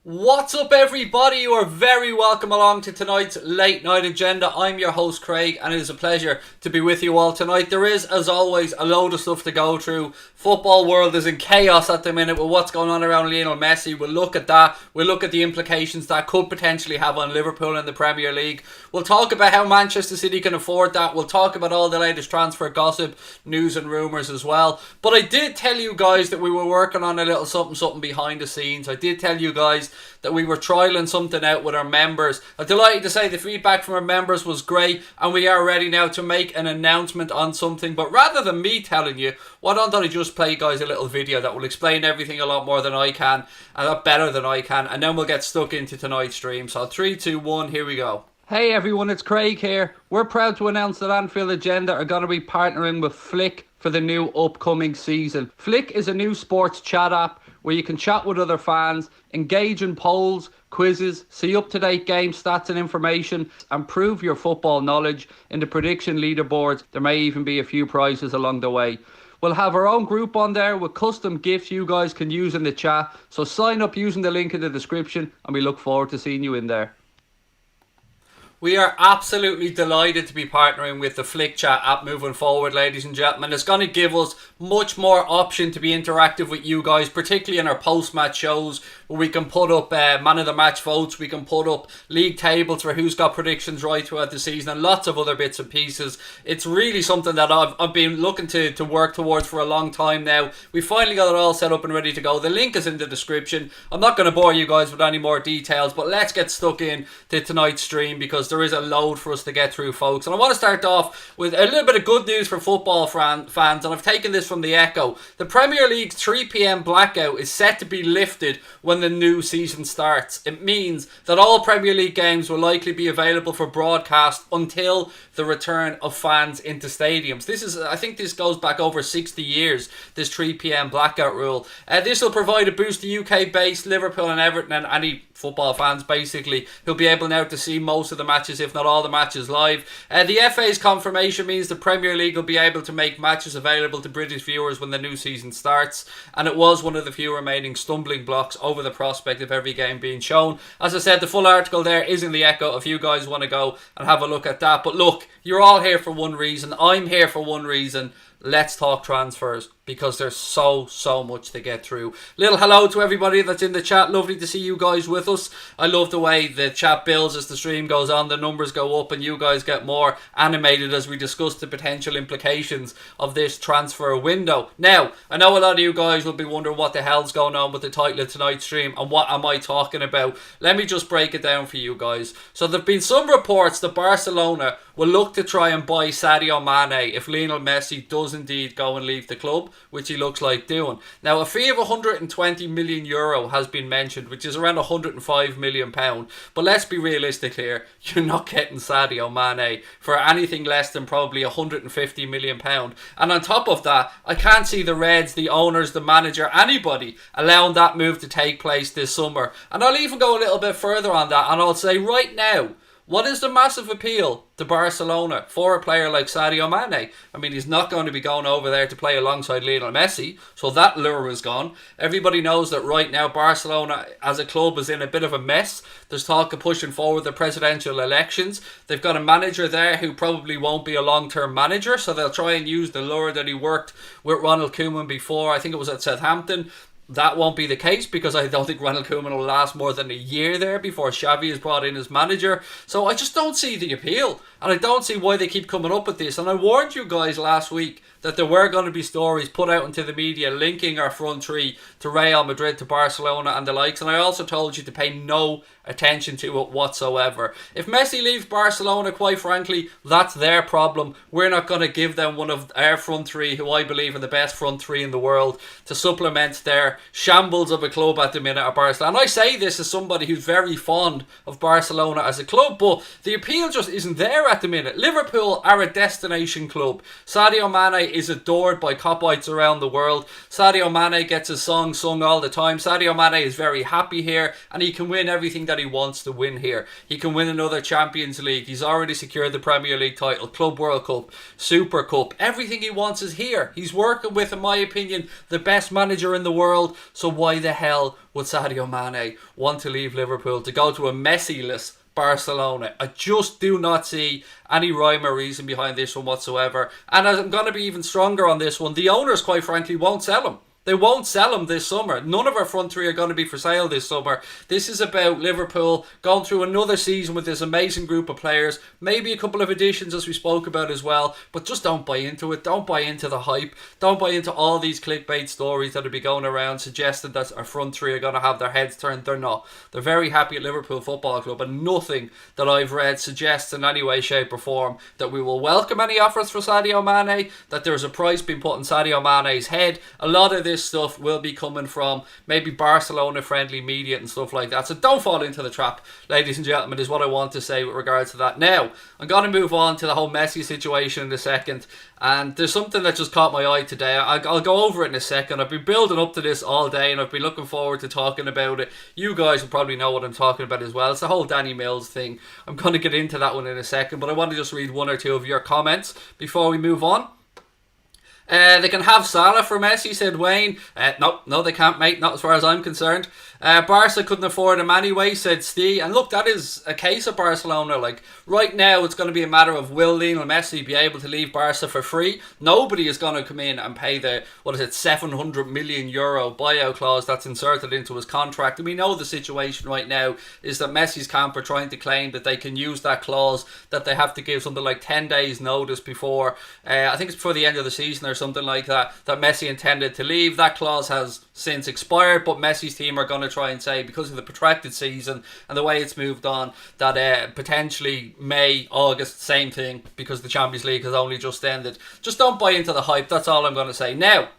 What's up, everybody? You are very welcome along to tonight's late night agenda. I'm your host Craig, and it is a pleasure to be with you all tonight. There is, as always, a load of stuff to go through. Football world is in chaos at the minute with what's going on around Lionel Messi. We'll look at that. We'll look at the implications that could potentially have on Liverpool in the Premier League. We'll talk about how Manchester City can afford that. We'll talk about all the latest transfer gossip, news and rumours as well. But I did tell you guys that we were working on a little something behind the scenes. I did tell you guys that we were trialling something out with our members. I'm delighted to say the feedback from our members was great, and we are ready now to make an announcement on something. But rather than me telling you, why don't I just play you guys a little video that will explain everything a lot more than I can, and a lot better than I can, and then we'll get stuck into tonight's stream. So 3, 2, 1, here we go. Hey everyone, it's Craig here. We're proud to announce that Anfield Agenda are going to be partnering with Flick for the new upcoming season. Flick is a new sports chat app where you can chat with other fans, engage in polls, quizzes, see up-to-date game stats and information, and prove your football knowledge in the prediction leaderboards. There may even be a few prizes along the way. We'll have our own group on there with custom gifts you guys can use in the chat, so sign up using the link in the description, and we look forward to seeing you in there. We are absolutely delighted to be partnering with the Flick Chat app moving forward, ladies and gentlemen. It's going to give us much more option to be interactive with you guys, particularly in our post-match shows, where we can put up man of the match votes, we can put up league tables for who's got predictions right throughout the season, and lots of other bits and pieces. It's really something that I've been looking to work towards for a long time now. We finally got it all set up and ready to go. The link is in the description. I'm not going to bore you guys with any more details, but let's get stuck in to tonight's stream, because there is a load for us to get through, folks. And I want to start off with a little bit of good news for football fans, and I've taken this from the Echo. The Premier League's 3 p.m. blackout is set to be lifted when the new season starts. It means that all Premier League games will likely be available for broadcast until the return of fans into stadiums. I think this goes back over 60 years, this 3 p.m. blackout rule. This will provide a boost to UK-based Liverpool and Everton and any football fans basically who'll be able now to see most of the matches, if not all the matches, live. The FA's confirmation means the Premier League will be able to make matches available to British viewers when the new season starts, and it was one of the few remaining stumbling blocks over the prospect of every game being shown. As I said, the full article there is in the Echo if you guys want to go and have a look at that. But look, you're all here for one reason. I'm here for one reason. Let's talk transfers, because there's so much to get through. Little hello to everybody that's in the chat. Lovely to see you guys with us. I love the way the chat builds as the stream goes on. The numbers go up and you guys get more animated as we discuss the potential implications of this transfer window. Now, I know a lot of you guys will be wondering what the hell's going on with the title of tonight's stream and what am I talking about. Let me just break it down for you guys. So there have been some reports that Barcelona will look to try and buy Sadio Mane if Lionel Messi does indeed go and leave the club, which he looks like doing. Now, a fee of €120 million has been mentioned, which is around £105 million. But let's be realistic here. You're not getting Sadio Mane for anything less than probably £150 million. And on top of that, I can't see the Reds, the owners, the manager, anybody allowing that move to take place this summer. And I'll even go a little bit further on that, and I'll say right now, what is the massive appeal to Barcelona for a player like Sadio Mane? I mean, he's not going to be going over there to play alongside Lionel Messi, so that lure is gone. Everybody knows that right now Barcelona as a club is in a bit of a mess. There's talk of pushing forward the presidential elections. They've got a manager there who probably won't be a long-term manager, so they'll try and use the lure that he worked with Ronald Koeman before. I think it was at Southampton. That won't be the case, because I don't think Ronald Koeman will last more than a year there before Xavi is brought in as manager. So I just don't see the appeal, and I don't see why they keep coming up with this. And I warned you guys last week that there were going to be stories put out into the media linking our front three to Real Madrid, to Barcelona and the likes, and I also told you to pay no attention to it whatsoever. If Messi leaves Barcelona, quite frankly, that's their problem. We're not going to give them one of our front three, who I believe are the best front three in the world, to supplement their shambles of a club at the minute at Barcelona. And I say this as somebody who's very fond of Barcelona as a club, but the appeal just isn't there at the minute. Liverpool are a destination club. Sadio Mane is adored by Coppites around the world. Sadio Mane gets his song sung all the time. Sadio Mane is very happy here, and he can win everything that he wants to win here. He can win another Champions League. He's already secured the Premier League title, Club World Cup, Super Cup. Everything he wants is here. He's working with, in my opinion, the best manager in the world. So why the hell would Sadio Mane want to leave Liverpool to go to a Messi-less Barcelona? I just do not see any rhyme or reason behind this one whatsoever. And I'm going to be even stronger on this one. The owners, quite frankly, won't sell him. They won't sell him this summer. None of our front three are going to be for sale this summer. This is about Liverpool going through another season with this amazing group of players. Maybe a couple of additions as we spoke about as well. But just don't buy into it. Don't buy into the hype. Don't buy into all these clickbait stories that will be going around suggesting that our front three are going to have their heads turned. They're not. They're very happy at Liverpool Football Club. And nothing that I've read suggests in any way, shape or form that we will welcome any offers for Sadio Mane. That there's a price being put on Sadio Mane's head. A lot of this stuff will be coming from maybe Barcelona friendly media and stuff like that, so don't fall into the trap, ladies and gentlemen, is what I want to say with regards to that. Now I'm going to move on to the whole Messi situation in a second, and there's something that just caught my eye today. I'll go over it in a second. I've been building up to this all day and I've been looking forward to talking about it. You guys will probably know what I'm talking about as well. It's the whole Danny Mills thing. I'm going to get into that one in a second, but I want to just read one or two of your comments before we move on. They can have Salah for Messi, said Wayne. No, they can't, mate. Not as far as I'm concerned. Barca couldn't afford him anyway, said Steve. And look, that is a case of Barcelona. Like, right now, it's going to be a matter of will Lionel Messi be able to leave Barca for free? Nobody is going to come in and pay the, 700 million euro buyout clause that's inserted into his contract. And we know the situation right now is that Messi's camp are trying to claim that they can use that clause, that they have to give something like 10 days notice before, I think it's before the end of the season or something like that, that Messi intended to leave. That clause has since expired, but Messi's team are going to try and say, because of the protracted season and the way it's moved on, that potentially May, August, same thing, because the Champions League has only just ended. Just don't buy into the hype, that's all I'm going to say. Now,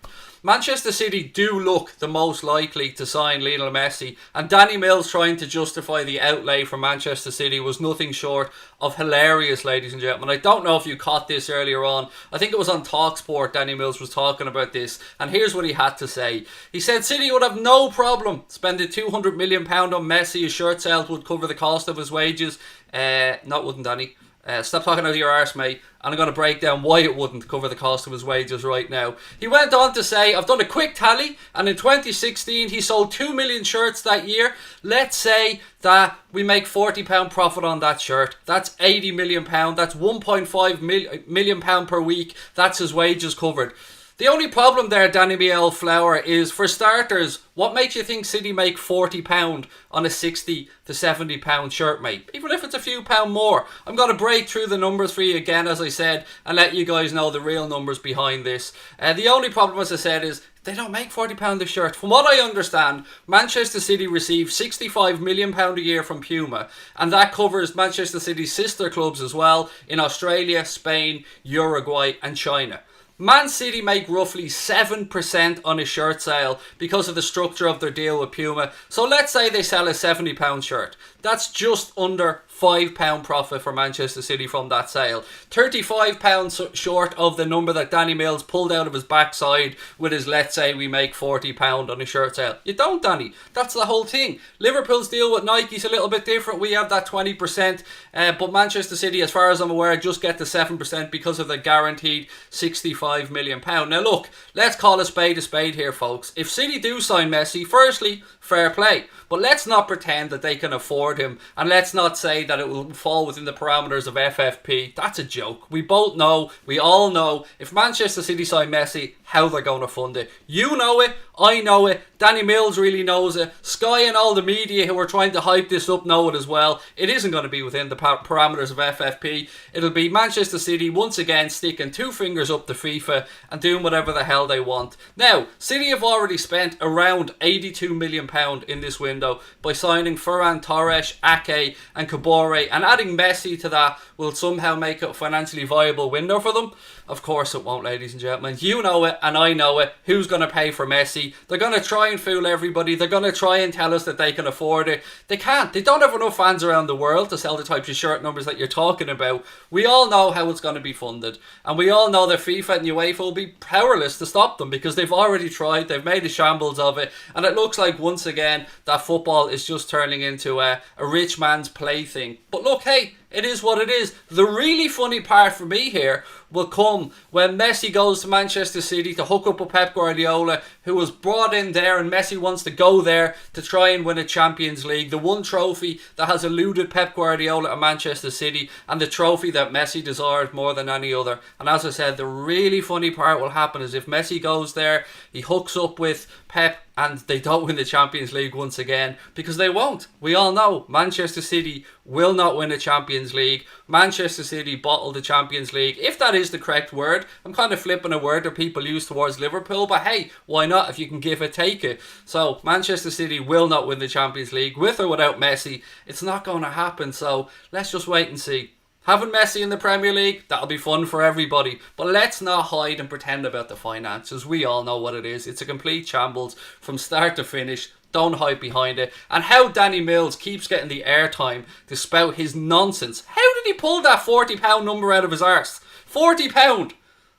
Manchester City do look the most likely to sign Lionel Messi, and Danny Mills trying to justify the outlay for Manchester City was nothing short of hilarious, ladies and gentlemen. I don't know if you caught this earlier on. I think it was on TalkSport. Danny Mills was talking about this, and here's what he had to say. He said City would have no problem spending £200 million on Messi. His shirt sales would cover the cost of his wages. Not wouldn't, Danny. Stop talking out of your arse, mate. And I'm going to break down why it wouldn't cover the cost of his wages right now. He went on to say, I've done a quick tally, and in 2016 he sold 2 million shirts that year. Let's say that we make £40 profit on that shirt. That's £80 million. That's £1.5 million per week. That's his wages covered. The only problem there, Danny Miel Flower, is for starters, what makes you think City make £40 on a £60 to £70 shirt, mate? Even if it's a few pound more. I'm going to break through the numbers for you again, as I said, and let you guys know the real numbers behind this. The only problem, as I said, is they don't make £40 a shirt. From what I understand, Manchester City receive £65 million a year from Puma, and that covers Manchester City's sister clubs as well in Australia, Spain, Uruguay and China. Man City make roughly 7% on a shirt sale because of the structure of their deal with Puma. So let's say they sell a £70 shirt. That's just under £5 profit for Manchester City from that sale. £35 short of the number that Danny Mills pulled out of his backside with his let's say we make £40 on a shirt sale. You don't, Danny. That's the whole thing. Liverpool's deal with Nike's a little bit different. We have that 20%. But Manchester City, as far as I'm aware, just get the 7% because of the guaranteed £65 million. Now look, let's call a spade here, folks. If City do sign Messi, firstly, fair play. But let's not pretend that they can afford him, and let's not say that it will fall within the parameters of FFP. That's a joke. We both know, we all know, if Manchester City sign Messi, how they're going to fund it. You know it, I know it, Danny Mills really knows it, Sky and all the media who are trying to hype this up know it as well. It isn't going to be within the parameters of FFP. It'll be Manchester City once again sticking two fingers up to FIFA and doing whatever the hell they want. Now, City have already spent around £82 million in this window by signing Ferran Torres, Ake and Kabore, and adding Messi to that will somehow make it a financially viable window for them. Of course it won't, ladies and gentlemen. You know it and I know it. Who's going to pay for Messi? They're going to try and fool everybody. They're going to try and tell us that they can afford it. They can't. They don't have enough fans around the world to sell the types of shirt numbers that you're talking about. We all know how it's going to be funded. And we all know that FIFA and UEFA will be powerless to stop them because they've already tried. They've made a shambles of it. And it looks like once again that football is just turning into a rich man's plaything. But look, hey, it is what it is. The really funny part for me here will come when Messi goes to Manchester City to hook up with Pep Guardiola, who was brought in there, and Messi wants to go there to try and win a Champions League. The one trophy that has eluded Pep Guardiola at Manchester City, and the trophy that Messi deserves more than any other. And as I said, the really funny part will happen is if Messi goes there, he hooks up with Pep, and they don't win the Champions League once again, because they won't. We all know Manchester City will not win a Champions League. Manchester City bottled the Champions League, if that is the correct word. I'm kind of flipping a word that people use towards Liverpool, but hey, why not? If you can give it, take it. So Manchester City will not win the Champions League, with or without Messi. It's not going to happen, so let's just wait and see. Having Messi in the Premier League, that'll be fun for everybody. But let's not hide and pretend about the finances. We all know what it is. It's a complete shambles from start to finish. Don't hide behind it. And how Danny Mills keeps getting the airtime to spout his nonsense. How did he pull that £40 number out of his arse? £40.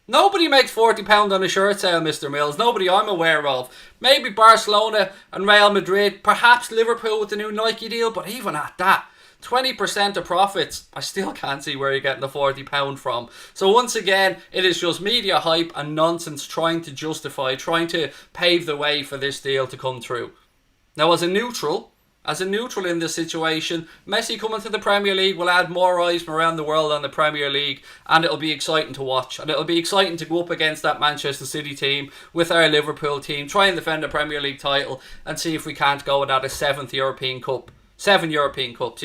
Nobody makes £40 on a shirt sale, Mr. Mills. Nobody I'm aware of. Maybe Barcelona and Real Madrid. Perhaps Liverpool with the new Nike deal. But even at that, 20% of profits, I still can't see where you're getting the £40 from. So once again, it is just media hype and nonsense trying to justify, trying to pave the way for this deal to come through. Now as a neutral in this situation, Messi coming to the Premier League will add more eyes from around the world on the Premier League, and it'll be exciting to watch. And it'll be exciting to go up against that Manchester City team with our Liverpool team, try and defend the Premier League title and see if we can't go without a 7th European Cup. 7 European Cups,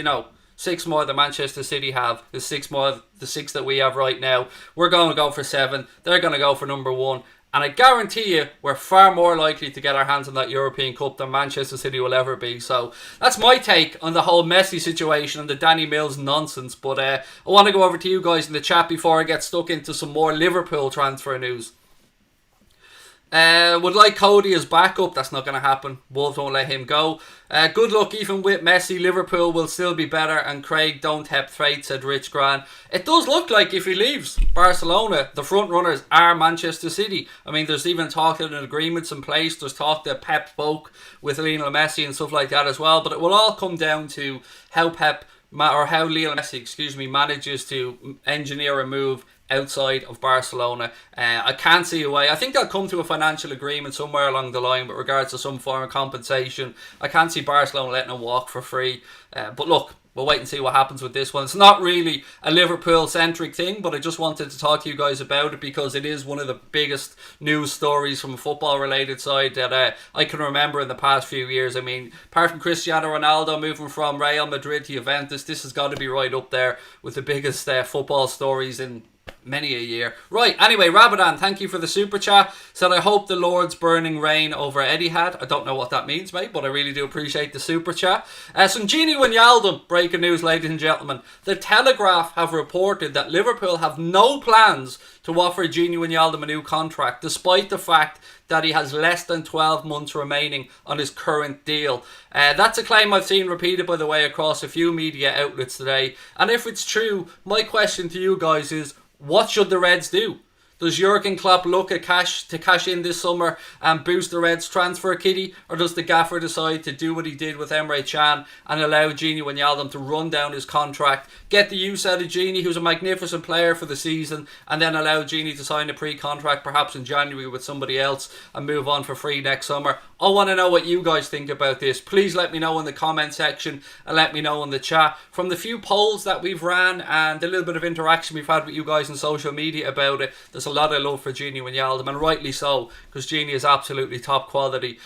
6 more than Manchester City have. There's 6 more, the 6 that we have right now. We're going to go for 7. They're going to go for number 1. And I guarantee you, we're far more likely to get our hands on that European Cup than Manchester City will ever be. So that's my take on the whole Messi situation and the Danny Mills nonsense. But I want to go over to you guys in the chat before I get stuck into some more Liverpool transfer news. Would like Cody as backup. That's not going to happen. Wolves won't let him go. Good luck even with Messi. Liverpool will still be better, and Craig don't have freight, said Rich Gran. It does look like if he leaves Barcelona, the front runners are Manchester City. I mean, there's even talk of agreements in place. There's talk that Pep spoke with Lionel Messi and stuff like that as well. But it will all come down to how Lionel Messi, manages to engineer a move outside of Barcelona. I can't see a way. I think they'll come to a financial agreement somewhere along the line with regards to some form of compensation. I can't see Barcelona letting him walk for free. But look, we'll wait and see what happens with this one. It's not really a Liverpool-centric thing, but I just wanted to talk to you guys about it because it is one of the biggest news stories from a football-related side that I can remember in the past few years. I mean, apart from Cristiano Ronaldo moving from Real Madrid to Juventus, this has got to be right up there with the biggest football stories in many a year. Right, anyway, Rabadan, thank you for the super chat. Said, I hope the Lord's burning rain over Etihad. I don't know what that means, mate, but I really do appreciate the super chat. Georginio Wijnaldum, breaking news, ladies and gentlemen. The Telegraph have reported that Liverpool have no plans to offer Georginio Wijnaldum a new contract, despite the fact that he has less than 12 months remaining on his current deal. That's a claim I've seen repeated, by the way, across a few media outlets today. And if it's true, my question to you guys is, what should the Reds do? Does Jurgen Klopp look at cash in this summer and boost the Reds transfer kitty? Or does the gaffer decide to do what he did with Emre Can and allow Georginio Wijnaldum to run down his contract, get the use out of Gini, who's a magnificent player for the season, and then allow Gini to sign a pre-contract perhaps in January with somebody else and move on for free next summer? I want to know what you guys think about this. Please let me know in the comment section and let me know in the chat. From the few polls that we've ran and a little bit of interaction we've had with you guys on social media about it, there's a lot of love for Georginio Wijnaldum, and rightly so, because Gini is absolutely top quality.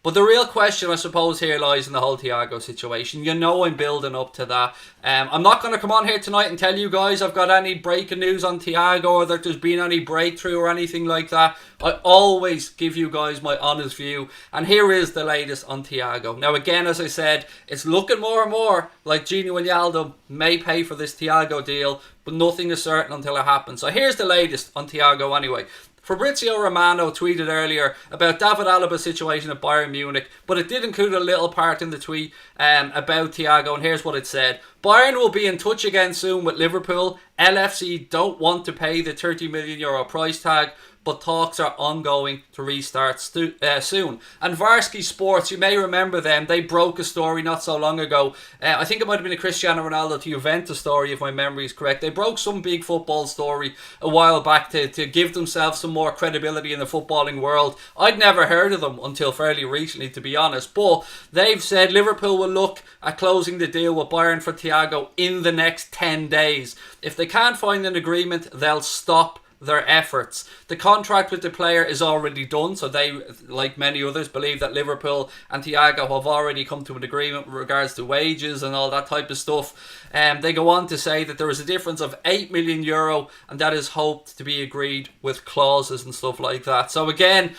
But the real question, I suppose, here lies in the whole Thiago situation. You know I'm building up to that. I'm not going to come on here tonight and tell you guys I've got any breaking news on Thiago or that there's been any breakthrough or anything like that. I always give you guys my honest view. And here is the latest on Thiago. Now again, as I said, it's looking more and more like Georginio Wijnaldum may pay for this Thiago deal, but nothing is certain until it happens. So here's the latest on Thiago anyway. Fabrizio Romano tweeted earlier about David Alaba's situation at Bayern Munich, but it did include a little part in the tweet about Thiago, and here's what it said. Bayern will be in touch again soon with Liverpool. LFC don't want to pay the €30 million price tag, but talks are ongoing to restart soon. And Varsky Sports, you may remember them, they broke a story not so long ago. I think it might have been a Cristiano Ronaldo to Juventus story, if my memory is correct. They broke some big football story a while back to give themselves some more credibility in the footballing world. I'd never heard of them until fairly recently, to be honest. But they've said Liverpool will look at closing the deal with Bayern for Thiago in the next 10 days. If they can't find an agreement, they'll stop their efforts. The contract with the player is already done, so they, like many others, believe that Liverpool and Thiago have already come to an agreement with regards to wages and all that type of stuff. They go on to say that there is a difference of €8 million, and that is hoped to be agreed with clauses and stuff like that. So again,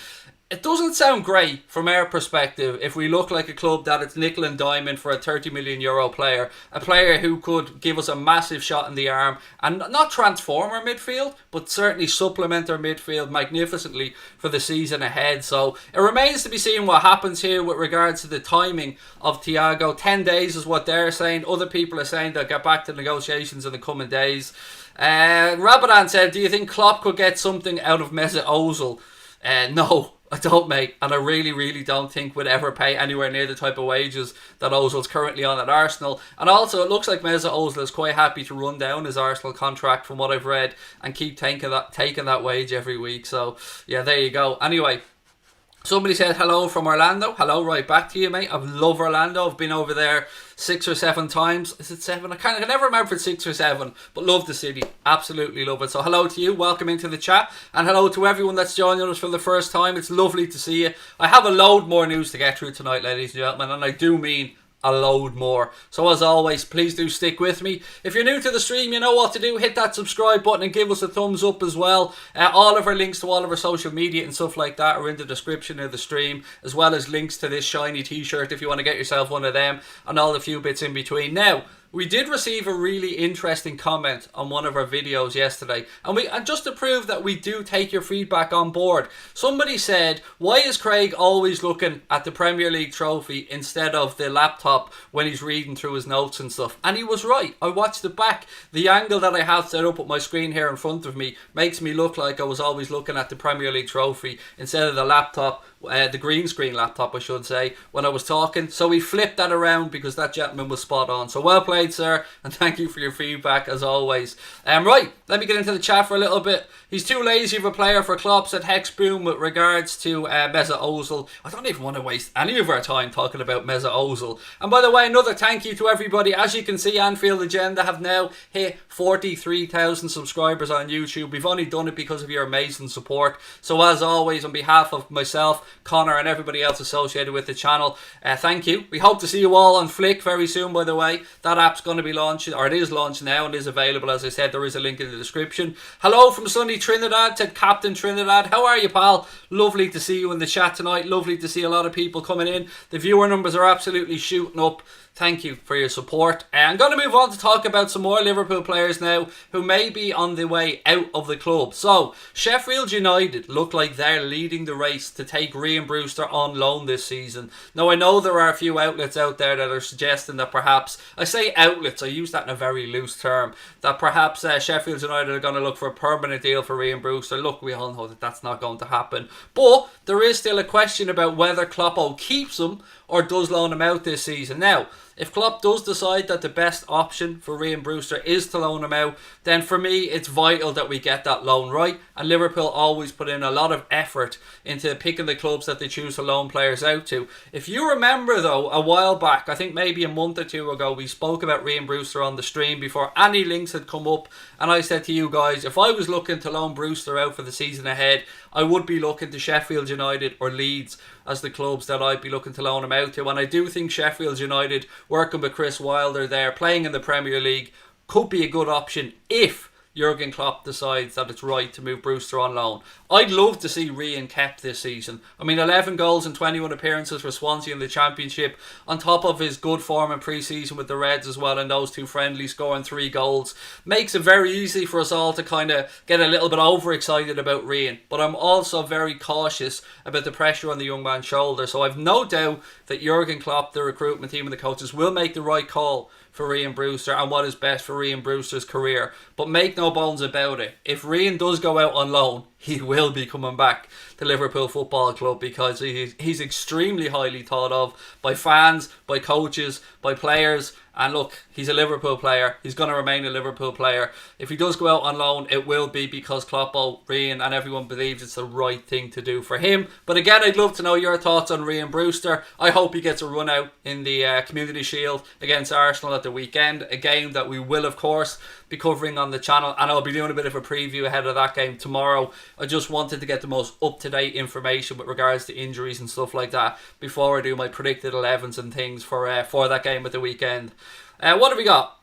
it doesn't sound great from our perspective if we look like a club that it's nickel and diamond for a €30 million player. A player who could give us a massive shot in the arm and not transform our midfield, but certainly supplement our midfield magnificently for the season ahead. So it remains to be seen what happens here with regards to the timing of Thiago. 10 days is what they're saying. Other people are saying they'll get back to negotiations in the coming days. Rabadan said, do you think Klopp could get something out of Mesut Ozil? No, I don't, mate, and I really don't think we'd ever pay anywhere near the type of wages that Ozil's currently on at Arsenal. And also, it looks like Mesut Ozil is quite happy to run down his Arsenal contract from what I've read and keep taking that wage every week. So, yeah, there you go. Anyway, somebody said hello from Orlando. Hello, right back to you, mate. I love Orlando. I've been over there 6 or 7 times. Is it 7? I can never remember if it's 6 or 7, but love the city. Absolutely love it. So hello to you. Welcome into the chat. And hello to everyone that's joining us for the first time. It's lovely to see you. I have a load more news to get through tonight, ladies and gentlemen, and I do mean a load more. So as always, please do stick with me. If you're new to the stream, you know what to do. Hit that subscribe button and give us a thumbs up as well. All of our links to all of our social media and stuff like that are in the description of the stream, as well as links to this shiny t-shirt if you want to get yourself one of them, and all the few bits in between. Now, we did receive a really interesting comment on one of our videos yesterday, and just to prove that we do take your feedback on board, somebody said, why is Craig always looking at the Premier League trophy instead of the laptop when he's reading through his notes and stuff? And he was right. I watched it back. The angle that I have set up with my screen here in front of me makes me look like I was always looking at the Premier League trophy instead of the laptop, the green screen laptop I should say, when I was talking. So we flipped that around because that gentleman was spot on. So well played, sir, and thank you for your feedback as always. Right, let me get into the chat for a little bit. He's too lazy of a player for Klopp, said Hexboom with regards to Mesut Ozil. I don't even want to waste any of our time talking about Mesut Ozil. And by the way, another thank you to everybody. As you can see, Anfield Agenda have now hit 43,000 subscribers on YouTube. We've only done it because of your amazing support. So as always, on behalf of myself, Connor, and everybody else associated with the channel, thank you. We hope to see you all on Flick very soon, by the way. That app's going to be launching, or it is launched now and is available. As I said, there is a link in the description. Hello from sunny Trinidad, said Captain Trinidad. How are you, pal? Lovely to see you in the chat tonight. Lovely to see a lot of people coming in. The viewer numbers are absolutely shooting up. Thank you for your support. I'm going to move on to talk about some more Liverpool players now who may be on the way out of the club. So, Sheffield United look like they're leading the race to take Rhian Brewster on loan this season. Now, I know there are a few outlets out there that are suggesting that perhaps, I say outlets, I use that in a very loose term, that perhaps Sheffield United are going to look for a permanent deal for Rhian Brewster. Look, we all know that that's not going to happen. But there is still a question about whether Klopp keeps him or does loan him out this season. Now, if Klopp does decide that the best option for Rhian Brewster is to loan him out, then for me it's vital that we get that loan right, and Liverpool always put in a lot of effort into picking the clubs that they choose to loan players out to. If you remember though, a while back, I think maybe a month or two ago, we spoke about Rhian Brewster on the stream before any links had come up, and I said to you guys, if I was looking to loan Brewster out for the season ahead, I would be looking to Sheffield United or Leeds as the clubs that I'd be looking to loan him out to. And I do think Sheffield United, working with Chris Wilder there, playing in the Premier League, could be a good option if Jurgen Klopp decides that it's right to move Brewster on loan. I'd love to see Rhian kept this season. I mean, 11 goals and 21 appearances for Swansea in the Championship, on top of his good form in pre-season with the Reds as well, and those 2 friendlies, scoring 3 goals. Makes it very easy for us all to kind of get a little bit overexcited about Rhian. But I'm also very cautious about the pressure on the young man's shoulder. So I've no doubt that Jurgen Klopp, the recruitment team and the coaches will make the right call for Rhian Brewster and what is best for Rhian Brewster's career. But make no bones about it, if Rhian does go out on loan, he will be coming back to Liverpool Football Club, because he's extremely highly thought of by fans, by coaches, by players. And look, he's a Liverpool player. He's going to remain a Liverpool player. If he does go out on loan, it will be because Kloppo, Rhian and everyone believes it's the right thing to do for him. But again, I'd love to know your thoughts on Rhian Brewster. I hope he gets a run out in the Community Shield against Arsenal at the weekend. A game that we will, of course, be covering on the channel. And I'll be doing a bit of a preview ahead of that game tomorrow. I just wanted to get the most up-to-date information with regards to injuries and stuff like that before I do my predicted 11s and things for that game at the weekend. What have we got?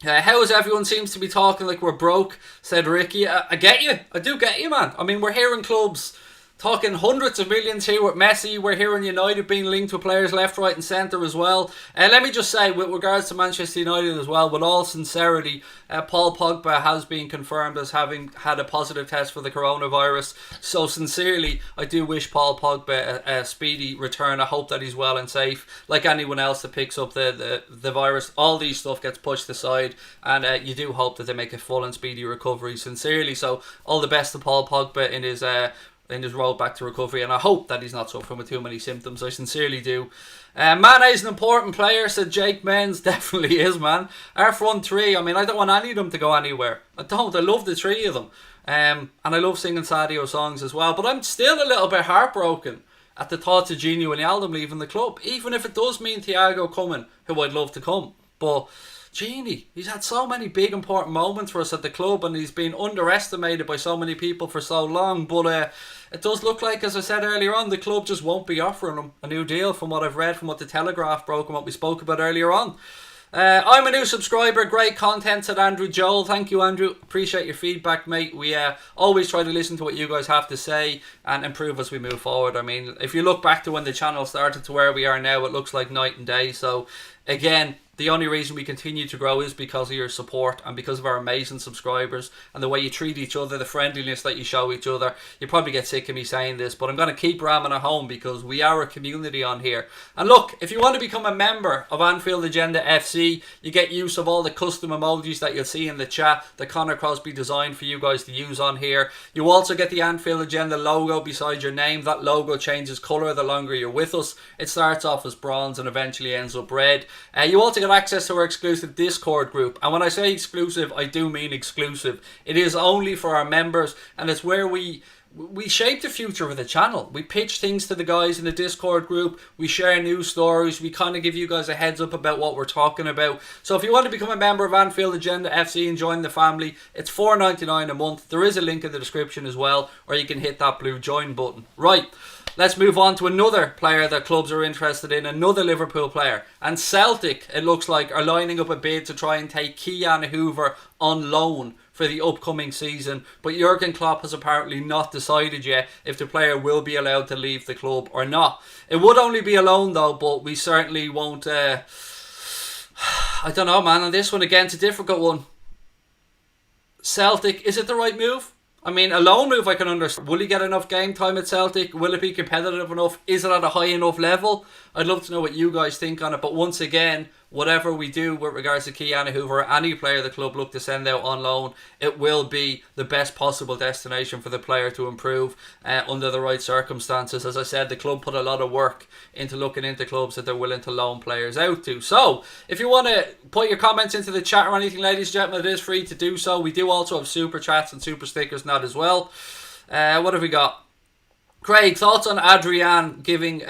How is everyone seems to be talking like we're broke, said Ricky. I get you. I do get you, man. I mean, we're hearing clubs talking hundreds of millions here with Messi. We're hearing United being linked with players left, right and centre as well. Let me just say, with regards to Manchester United as well, with all sincerity, Paul Pogba has been confirmed as having had a positive test for the coronavirus. So sincerely, I do wish Paul Pogba a speedy return. I hope that he's well and safe. Like anyone else that picks up the virus, all these stuff gets pushed aside, and you do hope that they make a full and speedy recovery. Sincerely, so all the best to Paul Pogba in his road back to recovery, and I hope that he's not suffering with too many symptoms. I sincerely do. Mane is an important player, said Jake Menz. Definitely is, man. Our front three, I mean, I don't want any of them to go anywhere. I love the 3 of them. And I love singing Sadio songs as well, but I'm still a little bit heartbroken at the thoughts of Georginio Wijnaldum leaving the club, even if it does mean Thiago coming, who I'd love to come. But Genie, he's had so many big important moments for us at the club, and he's been underestimated by so many people for so long. But it does look like, as I said earlier on, the club just won't be offering him a new deal, from what I've read, from what the Telegraph broke and what we spoke about earlier on. I'm a new subscriber. Great content, said Andrew Joel. Thank you, Andrew. Appreciate your feedback, mate. We always try to listen to what you guys have to say and improve as we move forward. I mean, if you look back to when the channel started to where we are now, it looks like night and day. So again, the only reason we continue to grow is because of your support and because of our amazing subscribers and the way you treat each other, the friendliness that you show each other. You probably get sick of me saying this, but I'm going to keep ramming it home because we are a community on here. And look, if you want to become a member of Anfield Agenda FC, you get use of all the custom emojis that you'll see in the chat that Connor Crosby designed for you guys to use on here. You also get the Anfield Agenda logo beside your name. That logo changes colour the longer you're with us. It starts off as bronze and eventually ends up red. You also get access to our exclusive Discord group, and when I say exclusive, I do mean exclusive. It is only for our members, and it's where we shape the future of the channel. We pitch things to the guys in the Discord group, we share news stories, we kind of give you guys a heads up about what we're talking about. So if you want to become a member of Anfield Agenda FC and join the family, it's $4.99 a month. There is a link in the description as well, or you can hit that blue join button. Right, let's move on to another player that clubs are interested in, another Liverpool player. And Celtic, it looks like, are lining up a bid to try and take Ki-Jana Hoever on loan for the upcoming season. But Jurgen Klopp has apparently not decided yet if the player will be allowed to leave the club or not. It would only be a loan though, but we certainly won't... I don't know, man. On this one, again, it's a difficult one. Celtic, is it the right move? I mean, a loan move I can understand. Will he get enough game time at Celtic? Will it be competitive enough? Is it at a high enough level? I'd love to know what you guys think on it. But once again, whatever we do with regards to Ki-Jana Hoever, any player the club look to send out on loan, it will be the best possible destination for the player to improve under the right circumstances. As I said, the club put a lot of work into looking into clubs that they're willing to loan players out to. So, if you want to put your comments into the chat or anything, ladies and gentlemen, it is free to do so. We do also have super chats and super stickers and that as well. What have we got? Craig, thoughts on Adrian giving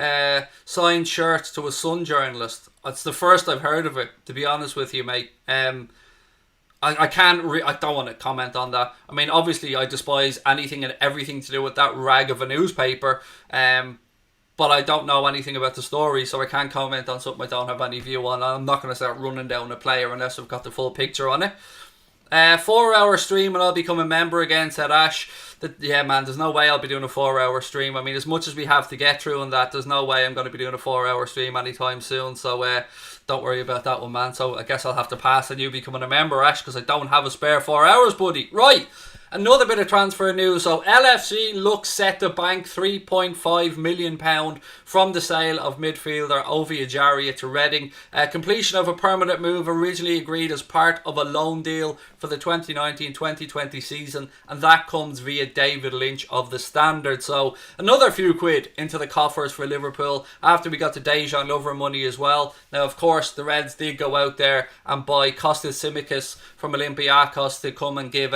signed shirts to a Sun journalist? It's the first I've heard of it, to be honest with you, mate. I don't want to comment on that. I mean, obviously, I despise anything and everything to do with that rag of a newspaper. But I don't know anything about the story, so I can't comment on something I don't have any view on. I'm not going to start running down a player unless I've got the full picture on it. 4-hour stream and I'll become a member again, said Ash. Yeah, man, there's no way I'll be doing a 4-hour stream. I mean, as much as we have to get through on that, there's no way I'm going to be doing a 4-hour stream anytime soon. So don't worry about that one, man. So I guess I'll have to pass on you becoming a member, Ash, because I don't have a spare 4 hours, buddy. Right. Another bit of transfer news. So LFC looks set to bank £3.5 million from the sale of midfielder Ovie Ejaria to Reading. Completion of a permanent move originally agreed as part of a loan deal for the 2019-2020 season, and that comes via David Lynch of the Standard. So another few quid into the coffers for Liverpool after we got the Dejan Lover money as well. Now, of course, the Reds did go out there and buy Kostas Tsimikas from Olympiacos to come and give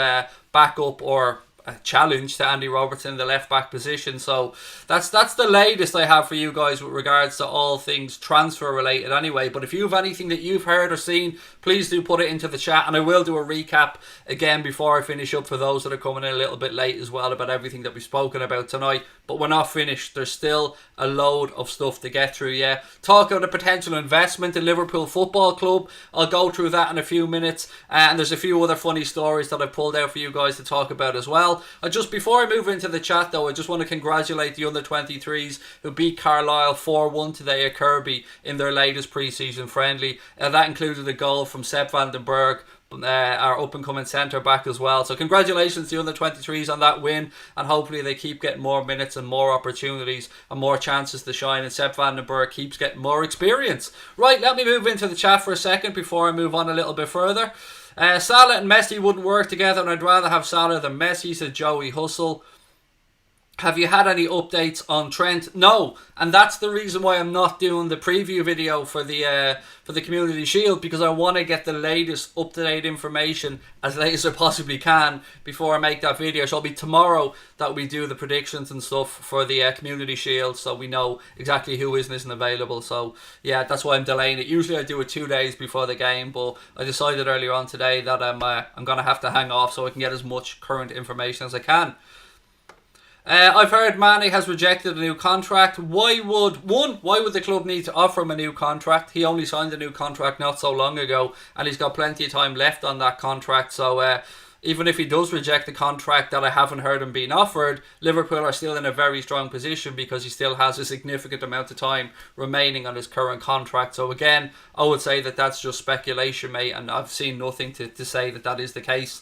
backup or a challenge to Andy Robertson in the left back position. So that's the latest I have for you guys with regards to all things transfer related anyway. But if you have anything that you've heard or seen, please do put it into the chat, and I will do a recap again before I finish up for those that are coming in a little bit late as well about everything that we've spoken about tonight. But we're not finished. There's still a load of stuff to get through. Yeah, talk about a potential investment in Liverpool Football Club. I'll go through that in a few minutes, and there's a few other funny stories that I've pulled out for you guys to talk about as well. Just before I move into the chat though, I just want to congratulate the under-23s who beat Carlisle 4-1 today at Kirby in their latest pre-season friendly. That included a goal from Sepp van den Berg, our up-and-coming centre-back as well. So congratulations to the under-23s on that win, and hopefully they keep getting more minutes and more opportunities and more chances to shine, and Sepp van den Berg keeps getting more experience. Right, let me move into the chat for a second before I move on a little bit further. Salah and Messi wouldn't work together, and I'd rather have Salah than Messi, said Joey Hustle. Have you had any updates on Trent? No, and that's the reason why I'm not doing the preview video for the Community Shield, because I want to get the latest up-to-date information as late as I possibly can before I make that video. So it'll be tomorrow that we do the predictions and stuff for the Community Shield, so we know exactly who is and isn't available. So yeah, that's why I'm delaying it. Usually I do it 2 days before the game, but I decided earlier on today that I'm going to have to hang off so I can get as much current information as I can. I've heard Mane has rejected a new contract. Why would the club need to offer him a new contract? He only signed a new contract not so long ago, and he's got plenty of time left on that contract. So even if he does reject the contract that I haven't heard him being offered, Liverpool are still in a very strong position because he still has a significant amount of time remaining on his current contract. So again, I would say that that's just speculation, mate, and I've seen nothing to say that is the case.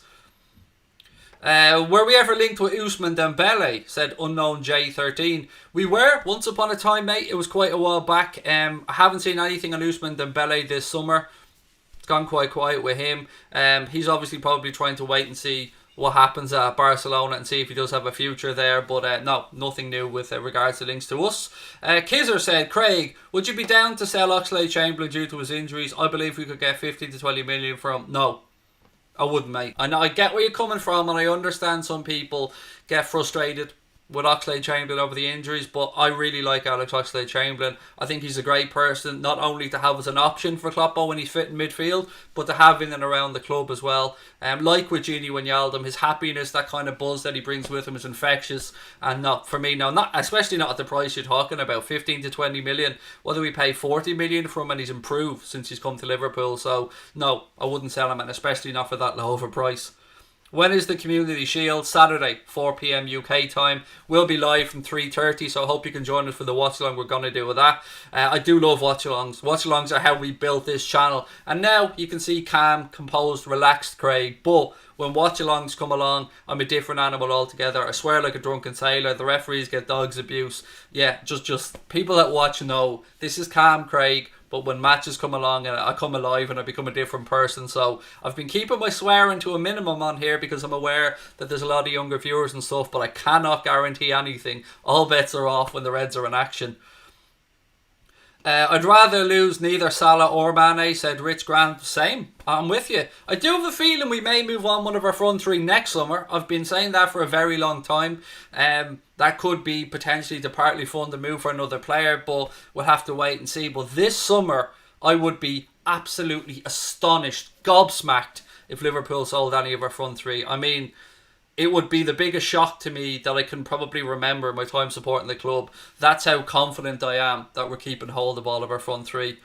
Were we ever linked with Ousmane Dembele, said unknown J13. We were once upon a time, mate. It was quite a while back. I haven't seen anything on Ousmane Dembele this summer. It's gone quite quiet with him. He's obviously probably trying to wait and see what happens at Barcelona and see if he does have a future there. But no, nothing new with regards to links to us. Kizzer said, Craig, would you be down to sell Oxlade-Chamberlain due to his injuries? I believe we could get 15 to 20 million from... No, I wouldn't, mate. I know, I get where you're coming from, and I understand some people get frustrated with Oxlade-Chamberlain over the injuries, but I really like Alex Oxlade-Chamberlain. I think he's a great person, not only to have as an option for Kloppo when he's fit in midfield, but to have in and around the club as well. Like with Georginio Wijnaldum, his happiness, that kind of buzz that he brings with him is infectious. And not for me, no, not especially not at the price you're talking about, 15 to 20 million. Whether we pay 40 million for him, and he's improved since he's come to Liverpool. So no, I wouldn't sell him, and especially not for that low of a price. When is the Community Shield? Saturday, 4 PM UK time. We'll be live from 3:30, so I hope you can join us for the watch-along we're going to do with that. I do love watch-alongs. Watch-alongs are how we built this channel. And now you can see calm, composed, relaxed Craig. But when watch-alongs come along, I'm a different animal altogether. I swear like a drunken sailor. The referees get dogs abuse. Yeah, just people that watch know this is calm Craig. But when matches come along and I come alive and I become a different person. So I've been keeping my swearing to a minimum on here because I'm aware that there's a lot of younger viewers and stuff, but I cannot guarantee anything. All bets are off when the Reds are in action. I'd rather lose neither Salah or Mane, said Rich Grant. Same. I'm with you. I do have a feeling we may move on one of our front three next summer. I've been saying that for a very long time. That could be potentially to partly fund the move for another player, but we'll have to wait and see. But this summer, I would be absolutely astonished, gobsmacked, if Liverpool sold any of our front three. I mean, it would be the biggest shock to me that I can probably remember in my time supporting the club. That's how confident I am that we're keeping hold of all of our front three.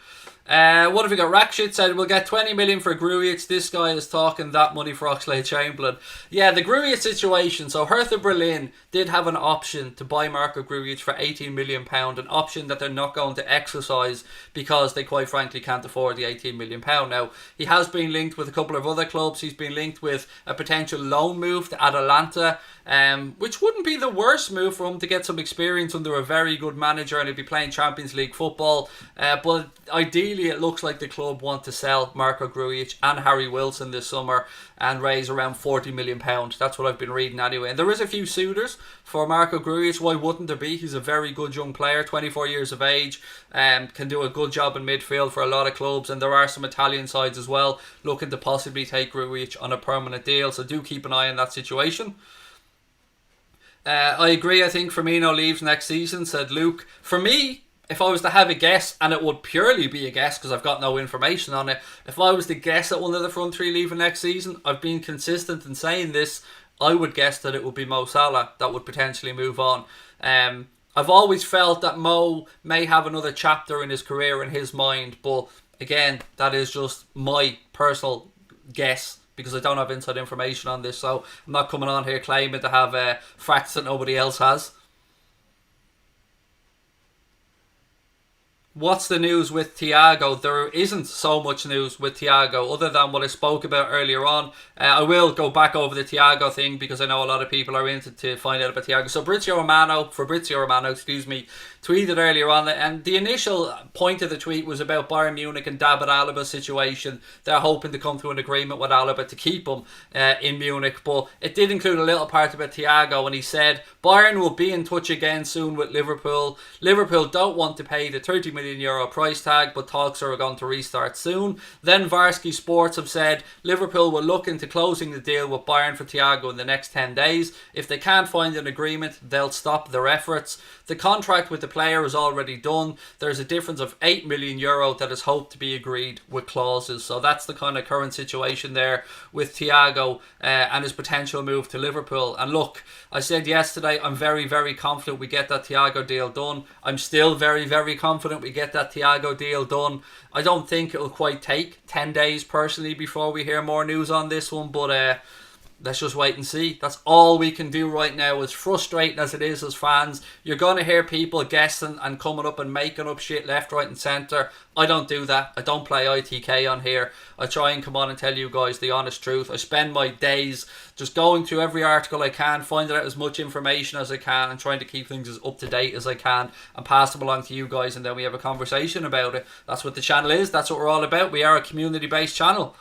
What have we got? Rakshit said we'll get 20 million for Grujic. This guy is talking that money for Oxlade-Chamberlain. Yeah, the Grujic situation. So Hertha Berlin did have an option to buy Marco Grujic for £18 million, an option that they're not going to exercise because they quite frankly can't afford the £18 million. Now, he has been linked with a couple of other clubs. He's been linked with a potential loan move to Atalanta, which wouldn't be the worst move for him to get some experience under a very good manager and he'd be playing Champions League football. But ideally, it looks like the club want to sell Marco Grujic and Harry Wilson this summer and raise around £40 million. That's what I've been reading anyway. And there is a few suitors for Marco Grujic. Why wouldn't there be? He's a very good young player, 24 years of age, can do a good job in midfield for a lot of clubs. And there are some Italian sides as well looking to possibly take Grujic on a permanent deal. So do keep an eye on that situation. I agree. I think Firmino leaves next season, said Luke. For me, if I was to have a guess, and it would purely be a guess because I've got no information on it, if I was to guess at one of the front three leaving next season, I've been consistent in saying this, I would guess that it would be Mo Salah that would potentially move on. I've always felt that Mo may have another chapter in his career in his mind, but again, that is just my personal guess because I don't have inside information on this, so I'm not coming on here claiming to have facts that nobody else has. What's the news with Thiago? There isn't so much news with Thiago other than what I spoke about earlier on. I will go back over the Thiago thing because I know a lot of people are into to find out about Thiago. So Fabrizio Romano, tweeted earlier on, and the initial point of the tweet was about Bayern Munich and David Alaba's situation. They're hoping to come to an agreement with Alaba to keep him in Munich, but it did include a little part about Thiago, and he said Bayern will be in touch again soon with Liverpool. Liverpool don't want to pay the €30 million price tag, but talks are going to restart soon. Then Varsky Sports have said Liverpool will look into closing the deal with Bayern for Thiago in the next 10 days. If they can't find an agreement, they'll stop their efforts. The contract with the player is already done. There's a difference of €8 million that is hoped to be agreed with clauses. So that's the kind of current situation there with Thiago and his potential move to Liverpool. And look, I said yesterday, I'm very, very confident we get that Thiago deal done. I'm still very, very confident we get that Thiago deal done. I don't think it'll quite take 10 days personally before we hear more news on this one, but let's just wait and see. That's all we can do right now. As frustrating as it is as fans, you're going to hear people guessing and coming up and making up shit left, right and centre. I don't do that. I don't play ITK on here. I try and come on and tell you guys the honest truth. I spend my days just going through every article I can, finding out as much information as I can and trying to keep things as up to date as I can and pass them along to you guys, and then we have a conversation about it. That's what the channel is. That's what we're all about. We are a community-based channel.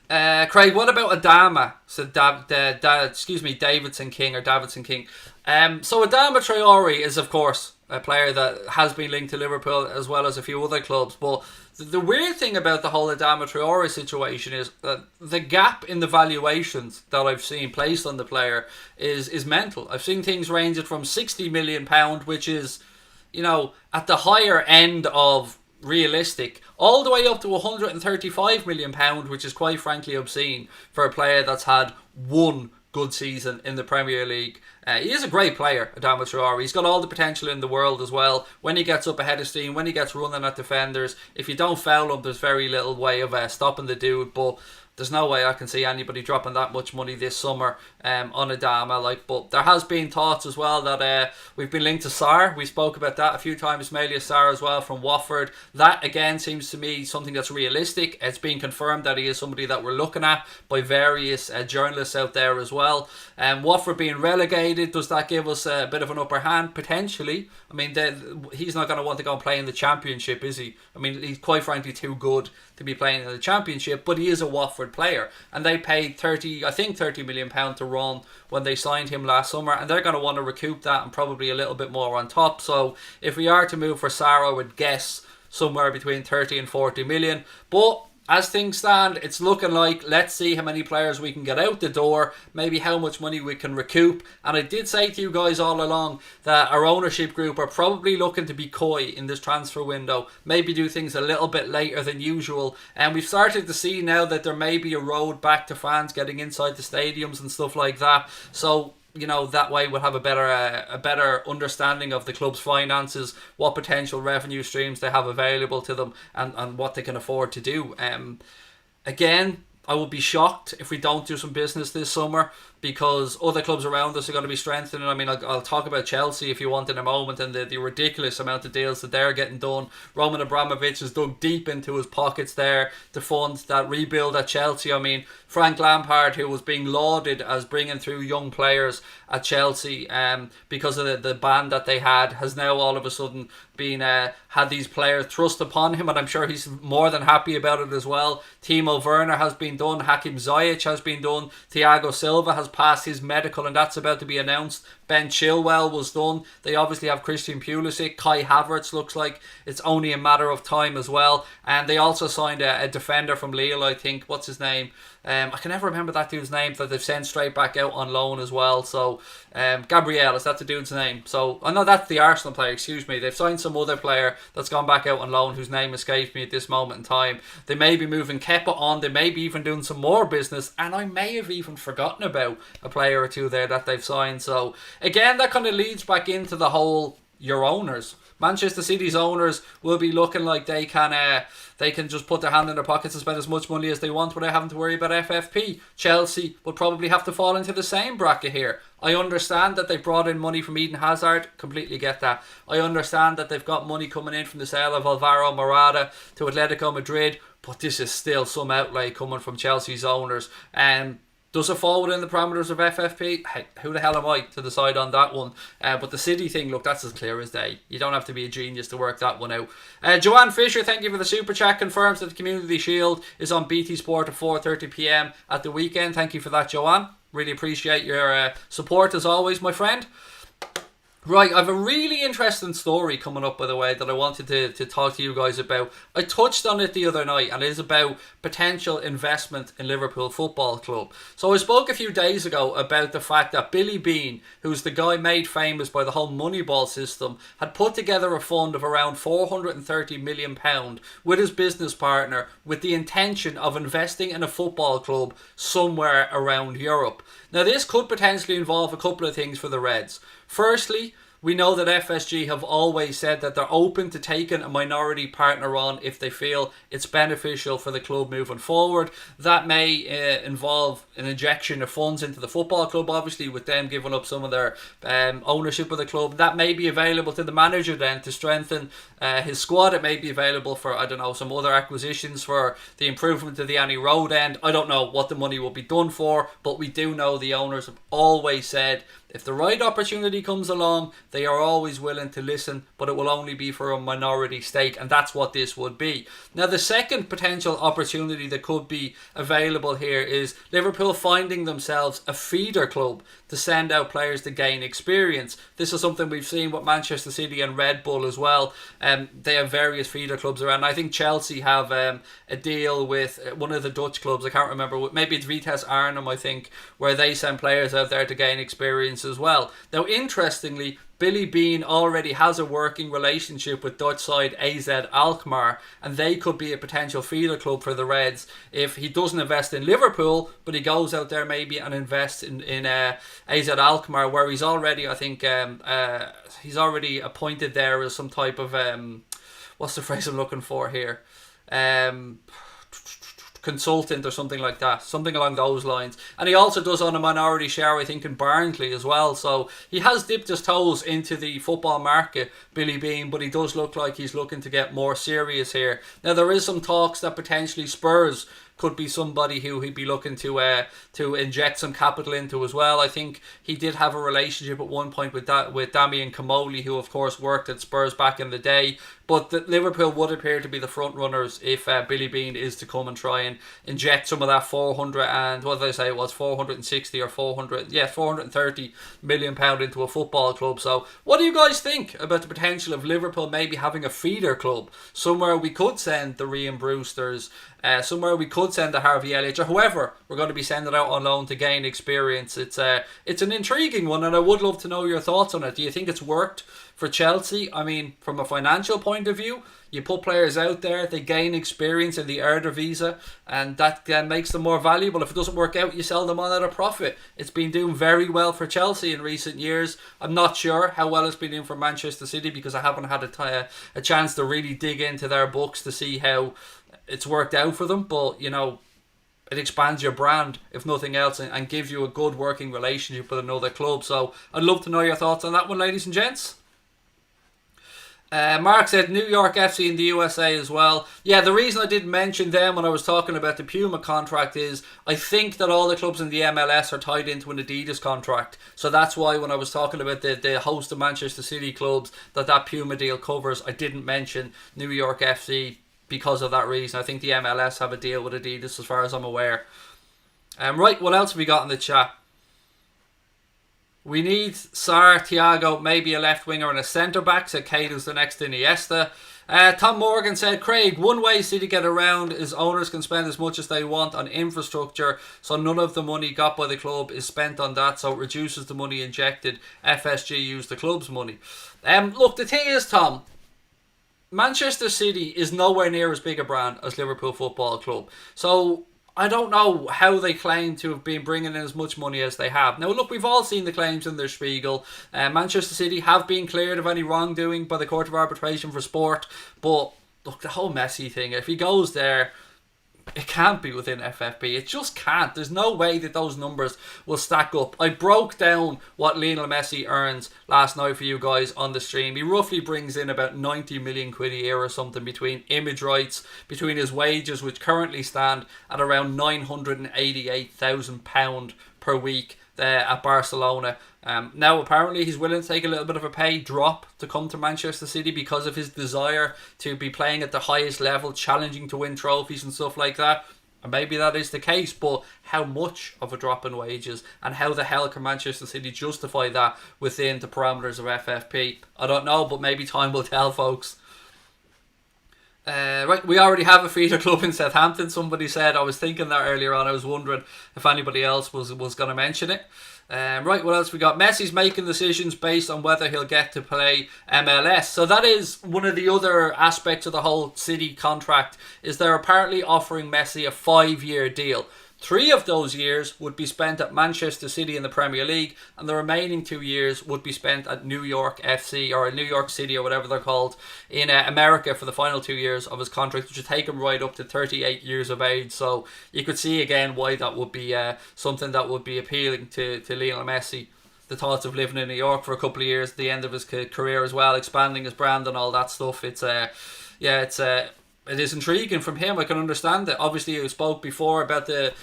Craig, what about Adama? Said Davidson King. So Adama Traore is, of course, a player that has been linked to Liverpool as well as a few other clubs. But the weird thing about the whole Adama Traore situation is that the gap in the valuations that I've seen placed on the player is mental. I've seen things ranging from £60 million, which is, you know, at the higher end of realistic, all the way up to £135 million, which is quite frankly obscene for a player that's had one good season in the Premier League. He is a great player, Adama Traore. He's got all the potential in the world as well. When he gets up ahead of steam, when he gets running at defenders, if you don't foul him, there's very little way of stopping the dude. But there's no way I can see anybody dropping that much money this summer on Adama. But there has been thoughts as well that we've been linked to Sarr. We spoke about that a few times. Ismaila Sarr as well from Watford. That again seems to me something that's realistic. It's been confirmed that he is somebody that we're looking at by various journalists out there as well. Watford being relegated, does that give us a bit of an upper hand? Potentially. I mean, he's not going to want to go and play in the Championship, is he? I mean, he's quite frankly too good to be playing in the Championship, but he is a Watford player, and they paid £30 million to run when they signed him last summer, and they're going to want to recoup that and probably a little bit more on top. So if we are to move for Sarr, I would guess somewhere between 30 and 40 million. But as things stand, it's looking like, let's see how many players we can get out the door, maybe how much money we can recoup. And I did say to you guys all along that our ownership group are probably looking to be coy in this transfer window, maybe do things a little bit later than usual. And we've started to see now that there may be a road back to fans getting inside the stadiums and stuff like that. So that way we'll have a better understanding of the club's finances, what potential revenue streams they have available to them, and what they can afford to do. Again, I would be shocked if we don't do some business this summer, because other clubs around us are going to be strengthening. I mean, I'll talk about Chelsea if you want in a moment, and the ridiculous amount of deals that they're getting done. Roman Abramovich has dug deep into his pockets there to fund that rebuild at Chelsea. I mean, Frank Lampard, who was being lauded as bringing through young players at Chelsea because of the ban that they had, has now all of a sudden been had these players thrust upon him, and I'm sure he's more than happy about it as well. Timo Werner has been done, Hakim Ziyech has been done, Thiago Silva has passed his medical and that's about to be announced. Ben Chilwell was done. They obviously have Christian Pulisic. Kai Havertz looks like it's only a matter of time as well. And they also signed a defender from Lille, I think. What's his name? I can never remember that dude's name, that they've sent straight back out on loan as well. So Gabriel, is that the dude's name? So I know that's the Arsenal player, excuse me. They've signed some other player that's gone back out on loan whose name escapes me at this moment in time. They may be moving Kepa on. They may be even doing some more business, and I may have even forgotten about a player or two there that they've signed. So again, that kind of leads back into the whole your owners. Manchester City's owners will be looking like they can just put their hand in their pockets and spend as much money as they want without having to worry about FFP. Chelsea will probably have to fall into the same bracket here. I understand that they've brought in money from Eden Hazard, completely get that. I understand that they've got money coming in from the sale of Alvaro Morata to Atletico Madrid, but this is still some outlay coming from Chelsea's owners. Does it fall within the parameters of FFP? Hey, who the hell am I to decide on that one? But the City thing, look, that's as clear as day. You don't have to be a genius to work that one out. Joanne Fisher, thank you for the super chat. Confirms that the Community Shield is on BT Sport at 4:30pm at the weekend. Thank you for that, Joanne. Really appreciate your support as always, my friend. Right, I have a really interesting story coming up, by the way, that I wanted to talk to you guys about. I touched on it the other night, and it is about potential investment in Liverpool Football Club. So I spoke a few days ago about the fact that Billy Bean, who's the guy made famous by the whole Moneyball system, had put together a fund of around £430 million with his business partner with the intention of investing in a football club somewhere around Europe. Now, this could potentially involve a couple of things for the Reds. Firstly, we know that FSG have always said that they're open to taking a minority partner on if they feel it's beneficial for the club moving forward. That may involve an injection of funds into the football club, obviously, with them giving up some of their ownership of the club. That may be available to the manager then to strengthen his squad. It may be available for, I don't know, some other acquisitions for the improvement of the Annie Road end. I don't know what the money will be done for, but we do know the owners have always said if the right opportunity comes along, they are always willing to listen, but it will only be for a minority stake, and that's what this would be. Now, the second potential opportunity that could be available here is Liverpool finding themselves a feeder club to send out players to gain experience. This is something we've seen with Manchester City and Red Bull as well. They have various feeder clubs around. I think Chelsea have a deal with one of the Dutch clubs, I can't remember, maybe it's Vitesse Arnhem, I think, where they send players out there to gain experience as well. Now, interestingly, Billy Bean already has a working relationship with Dutch side AZ Alkmaar, and they could be a potential feeder club for the Reds if he doesn't invest in Liverpool, but he goes out there maybe and invests in AZ Alkmaar, where he's already, I think, he's already appointed there as some type of what's the phrase I'm looking for here? Consultant or something like that, something along those lines. And he also does on a minority share, I think, in Barnsley as well. So he has dipped his toes into the football market, Billy Bean, but he does look like he's looking to get more serious here. Now, there is some talks that potentially Spurs could be somebody who he'd be looking to inject some capital into as well. I think he did have a relationship at one point with Damian Comoli, who of course worked at Spurs back in the day. but that Liverpool would appear to be the front runners if Billy Bean is to come and try and inject some of that 400 and what did I say it was 460 or 430 million pound into a football club. So what do you guys think about the potential of Liverpool maybe having a feeder club somewhere we could send the Rhian Brewsters, somewhere we could send the Ovie Ejaria, or whoever we're going to be sending out on loan to gain experience? It's an intriguing one, and I would love to know your thoughts on it. Do you think it's worked for Chelsea? I mean, from a financial point of view, you put players out there, they gain experience in the Eredivisie, and that makes them more valuable. If it doesn't work out, you sell them on at a profit. It's been doing very well for Chelsea in recent years. I'm not sure how well it's been doing for Manchester City because I haven't had a chance to really dig into their books to see how it's worked out for them. But, you know, it expands your brand, if nothing else, and gives you a good working relationship with another club. So I'd love to know your thoughts on that one, ladies and gents. Mark said New York FC in the USA as well. Yeah, the reason I didn't mention them when I was talking about the Puma contract is I think that all the clubs in the MLS are tied into an Adidas contract. So that's why when I was talking about the host of Manchester City clubs that Puma deal covers, I didn't mention New York FC because of that reason. I think the MLS have a deal with Adidas as far as I'm aware. Right, what else have we got in the chat? We need Sarr, Thiago, maybe a left winger and a centre back. Said Kate who's the next Iniesta. Tom Morgan said, Craig, one way City get around is owners can spend as much as they want on infrastructure, so none of the money got by the club is spent on that, so it reduces the money injected. FSG use the club's money. Look, the thing is, Tom, Manchester City is nowhere near as big a brand as Liverpool Football Club. So I don't know how they claim to have been bringing in as much money as they have. Now, look, we've all seen the claims in their spiegel. Manchester City have been cleared of any wrongdoing by the Court of Arbitration for Sport. But, look, the whole Messi thing, if he goes there, it can't be within FFP. It just can't. There's no way that those numbers will stack up. I broke down what Lionel Messi earns last night for you guys on the stream. He roughly brings in about 90 million quid a year or something between image rights, between his wages, which currently stand at around £988,000 per week at Barcelona. Now apparently he's willing to take a little bit of a pay drop to come to Manchester City because of his desire to be playing at the highest level, challenging to win trophies and stuff like that. And maybe that is the case, but how much of a drop in wages and how the hell can Manchester City justify that within the parameters of FFP? I don't know, but maybe time will tell, folks. Right, we already have a feeder club in Southampton, somebody said. I was thinking that earlier on. I was wondering if anybody else was going to mention it. Right, what else we got? Messi's making decisions based on whether he'll get to play MLS. So that is one of the other aspects of the whole City contract, is they're apparently offering Messi a 5-year deal. 3 of those years would be spent at Manchester City in the Premier League, and the remaining 2 years would be spent at New York FC or New York City or whatever they're called in America for the final 2 years of his contract, which would take him right up to 38 years of age. So you could see again why that would be something that would be appealing to Lionel Messi. The thoughts of living in New York for a couple of years at the end of his career as well, expanding his brand and all that stuff. It is intriguing from him. I can understand it. Obviously, you spoke before about the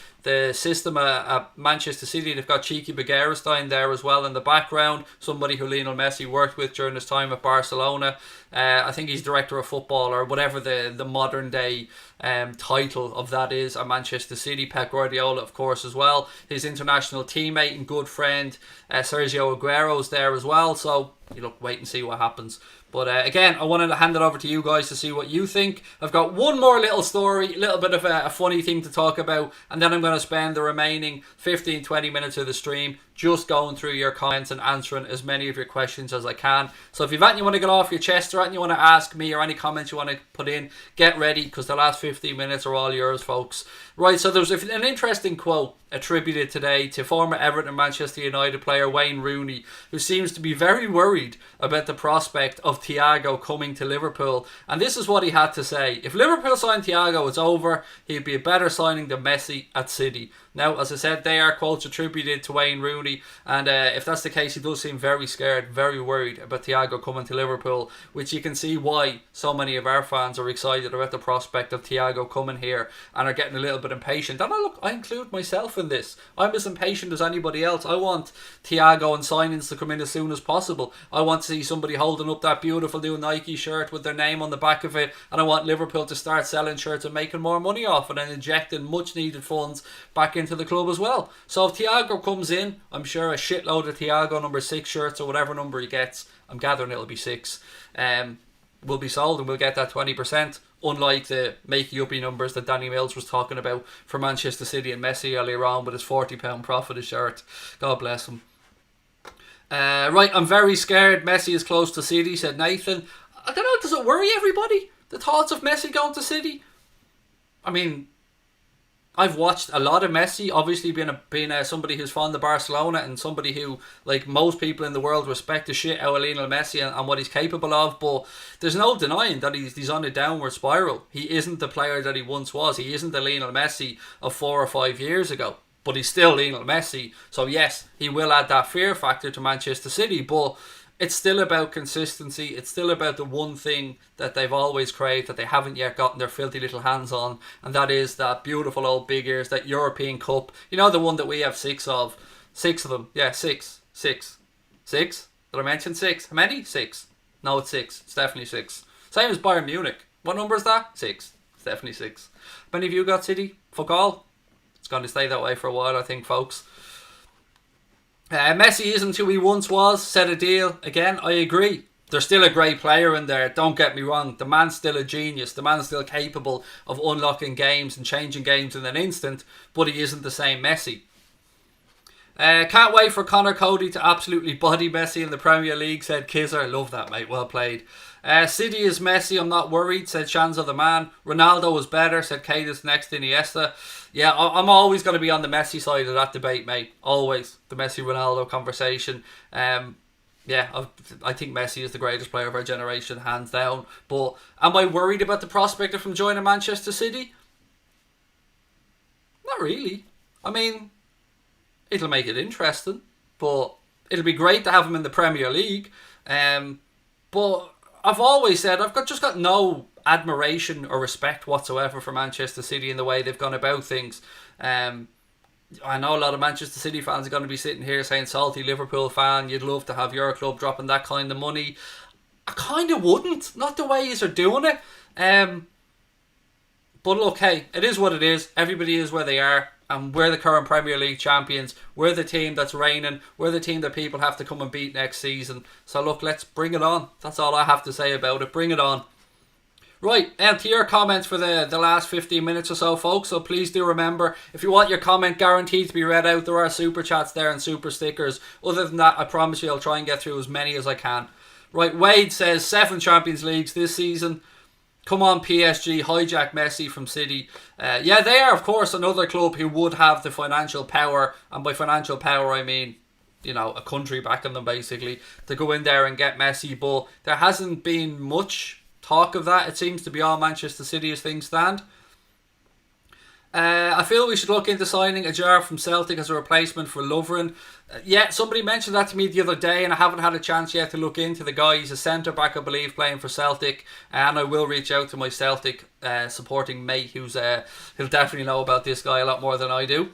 system at Manchester City. They've got Cheeky Begiristain there as well in the background. Somebody who Lionel Messi worked with during his time at Barcelona. I think he's director of football or whatever the modern day title of that is at Manchester City. Pep Guardiola, of course, as well. His international teammate and good friend Sergio Aguero's there as well. So you look, wait and see what happens. But again, I wanted to hand it over to you guys to see what you think. I've got one more little story, a little bit of a funny thing to talk about, and then I'm going to spend the remaining 15-20 minutes of the stream just going through your comments and answering as many of your questions as I can. So if you've anything you want to get off your chest or anything you want to ask me or any comments you want to put in, get ready, because the last 15 minutes are all yours, folks. Right, so there's an interesting quote attributed today to former Everton and Manchester United player Wayne Rooney, who seems to be very worried about the prospect of Thiago coming to Liverpool. And this is what he had to say: if Liverpool sign Thiago, it's over. He'd be a better signing than Messi at City. Now, as I said, they are quotes attributed to Wayne Rooney, and if that's the case, he does seem very scared, very worried about Thiago coming to Liverpool, which you can see why so many of our fans are excited about the prospect of Thiago coming here and are getting a little bit impatient. And I include myself in this. I'm as impatient as anybody else. I want Thiago and signings to come in as soon as possible. I want to see somebody holding up that beautiful new Nike shirt with their name on the back of it, and I want Liverpool to start selling shirts and making more money off it and injecting much needed funds back into the club as well. So if Thiago comes in, I'm sure a shitload of Thiago number 6 shirts or whatever number he gets, I'm gathering it'll be 6, will be sold, and we'll get that 20%, unlike the makey-uppy numbers that Danny Mills was talking about for Manchester City and Messi earlier on with his £40 profit a shirt. God bless him. Right, I'm very scared Messi is close to City, said Nathan. I don't know, does it worry everybody, the thoughts of Messi going to City? I mean, I've watched a lot of Messi, obviously being somebody who's fond of Barcelona and somebody who, like most people in the world, respect the shit out of Lionel Messi and what he's capable of, but there's no denying that he's on a downward spiral. He isn't the player that he once was. He isn't the Lionel Messi of 4 or 5 years ago, but he's still Lionel Messi. So yes, he will add that fear factor to Manchester City, but it's still about consistency. It's still about the one thing that they've always craved that they haven't yet gotten their filthy little hands on, and that is that beautiful old big ears, that European Cup. You know, the one that we have 6 of. 6 of them. Yeah, 6. 6. 6? Did I mention 6? How many? 6. No, it's 6. It's definitely 6. Same as Bayern Munich. What number is that? 6. It's definitely 6. How many of you got City? Fuck all. It's going to stay that way for a while, I think, folks. Messi isn't who he once was, said Adil. Again, I agree. There's still a great player in there, don't get me wrong. The man's still a genius. The man's still capable of unlocking games and changing games in an instant, but he isn't the same Messi. Can't wait for Connor Cody to absolutely body Messi in the Premier League, said Kizzer. Love that, mate. Well played. City is Messi, I'm not worried, said Shanzo the man. Ronaldo was better, said Cadis next Iniesta. Yeah, I'm always going to be on the Messi side of that debate, mate. Always. The Messi-Ronaldo conversation. Yeah, I think Messi is the greatest player of our generation, hands down. But am I worried about the prospect of him joining Manchester City? Not really. I mean, it'll make it interesting, but it'll be great to have him in the Premier League. But I've always said I've just got no admiration or respect whatsoever for Manchester City in the way they've gone about things. I know a lot of Manchester City fans are going to be sitting here saying, salty Liverpool fan, you'd love to have your club dropping that kind of money. I kind of wouldn't. Not the way you're doing it. But look, hey, it is what it is. Everybody is where they are. And we're the current Premier League champions. We're the team that's reigning. We're the team that people have to come and beat next season. So look, let's bring it on. That's all I have to say about it. Bring it on. Right, to your comments for the last 15 minutes or so, folks. So please do remember, if you want your comment guaranteed to be read out, there are super chats there and super stickers. Other than that, I promise you I'll try and get through as many as I can. Right, Wade says 7 Champions Leagues this season. Come on, PSG, hijack Messi from City. Yeah, they are, of course, another club who would have the financial power, and by financial power I mean, you know, a country backing them basically, to go in there and get Messi. But there hasn't been much talk of that. It seems to be all Manchester City as things stand. I feel we should look into signing Ejaria from Celtic as a replacement for Lovren. Yeah, somebody mentioned that to me the other day, and I haven't had a chance yet to look into the guy. He's a centre back, I believe, playing for Celtic, and I will reach out to my Celtic supporting mate who'll definitely know about this guy a lot more than I do.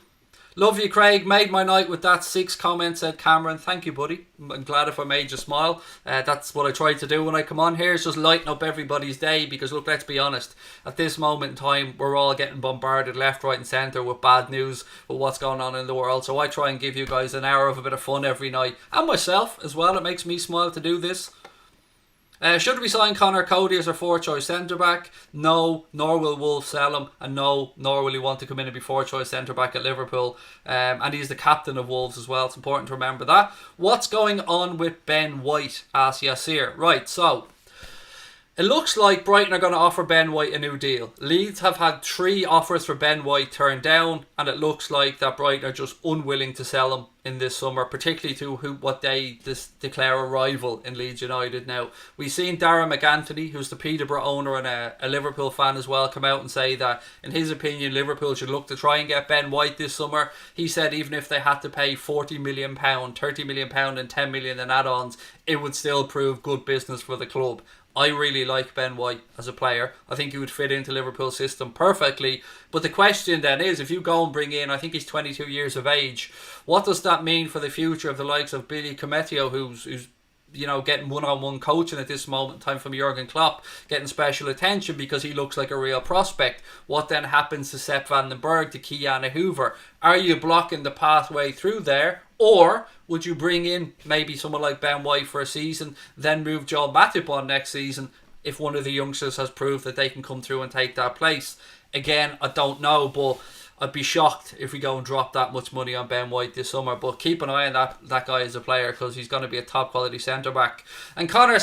Love you, Craig. Made my night with that 6 comments, said Cameron. Thank you, buddy. I'm glad if I made you smile. That's what I try to do when I come on here, is just lighten up everybody's day. Because look, let's be honest, at this moment in time, we're all getting bombarded left, right and centre with bad news, with what's going on in the world. So I try and give you guys an hour of a bit of fun every night, and myself as well. It makes me smile to do this. Should we sign Connor Cody as our 4th choice centre back? No, nor will Wolves sell him, and no, nor will he want to come in and be 4th choice centre back at Liverpool. And he's the captain of Wolves as well. It's important to remember that. What's going on with Ben White? Asks Yasir. Right, so It looks like Brighton are going to offer Ben White a new deal. Leeds have had 3 offers for Ben White turned down, and it looks like that Brighton are just unwilling to sell him in this summer, particularly to what they declare a rival in Leeds United. Now, we've seen Darren McAnthony, who's the Peterborough owner and a Liverpool fan as well, come out and say that, in his opinion, Liverpool should look to try and get Ben White this summer. He said even if they had to pay £40 million, £30 million and £10 million in add-ons, it would still prove good business for the club. I really like Ben White as a player. I think he would fit into Liverpool's system perfectly. But the question then is, if you go and bring in, I think he's 22 years of age, what does that mean for the future of the likes of Billy Cometio, who's getting one-on-one coaching at this moment in time from Jurgen Klopp, getting special attention because he looks like a real prospect? What then happens to Sepp van den Berg, to Ki-Jana Hoever? Are you blocking the pathway through there? Or would you bring in maybe someone like Ben White for a season, then move Joel Matip on next season if one of the youngsters has proved that they can come through and take that place? Again, I don't know, but I'd be shocked if we go and drop that much money on Ben White this summer. But keep an eye on that guy as a player, because he's going to be a top quality centre back. And Connor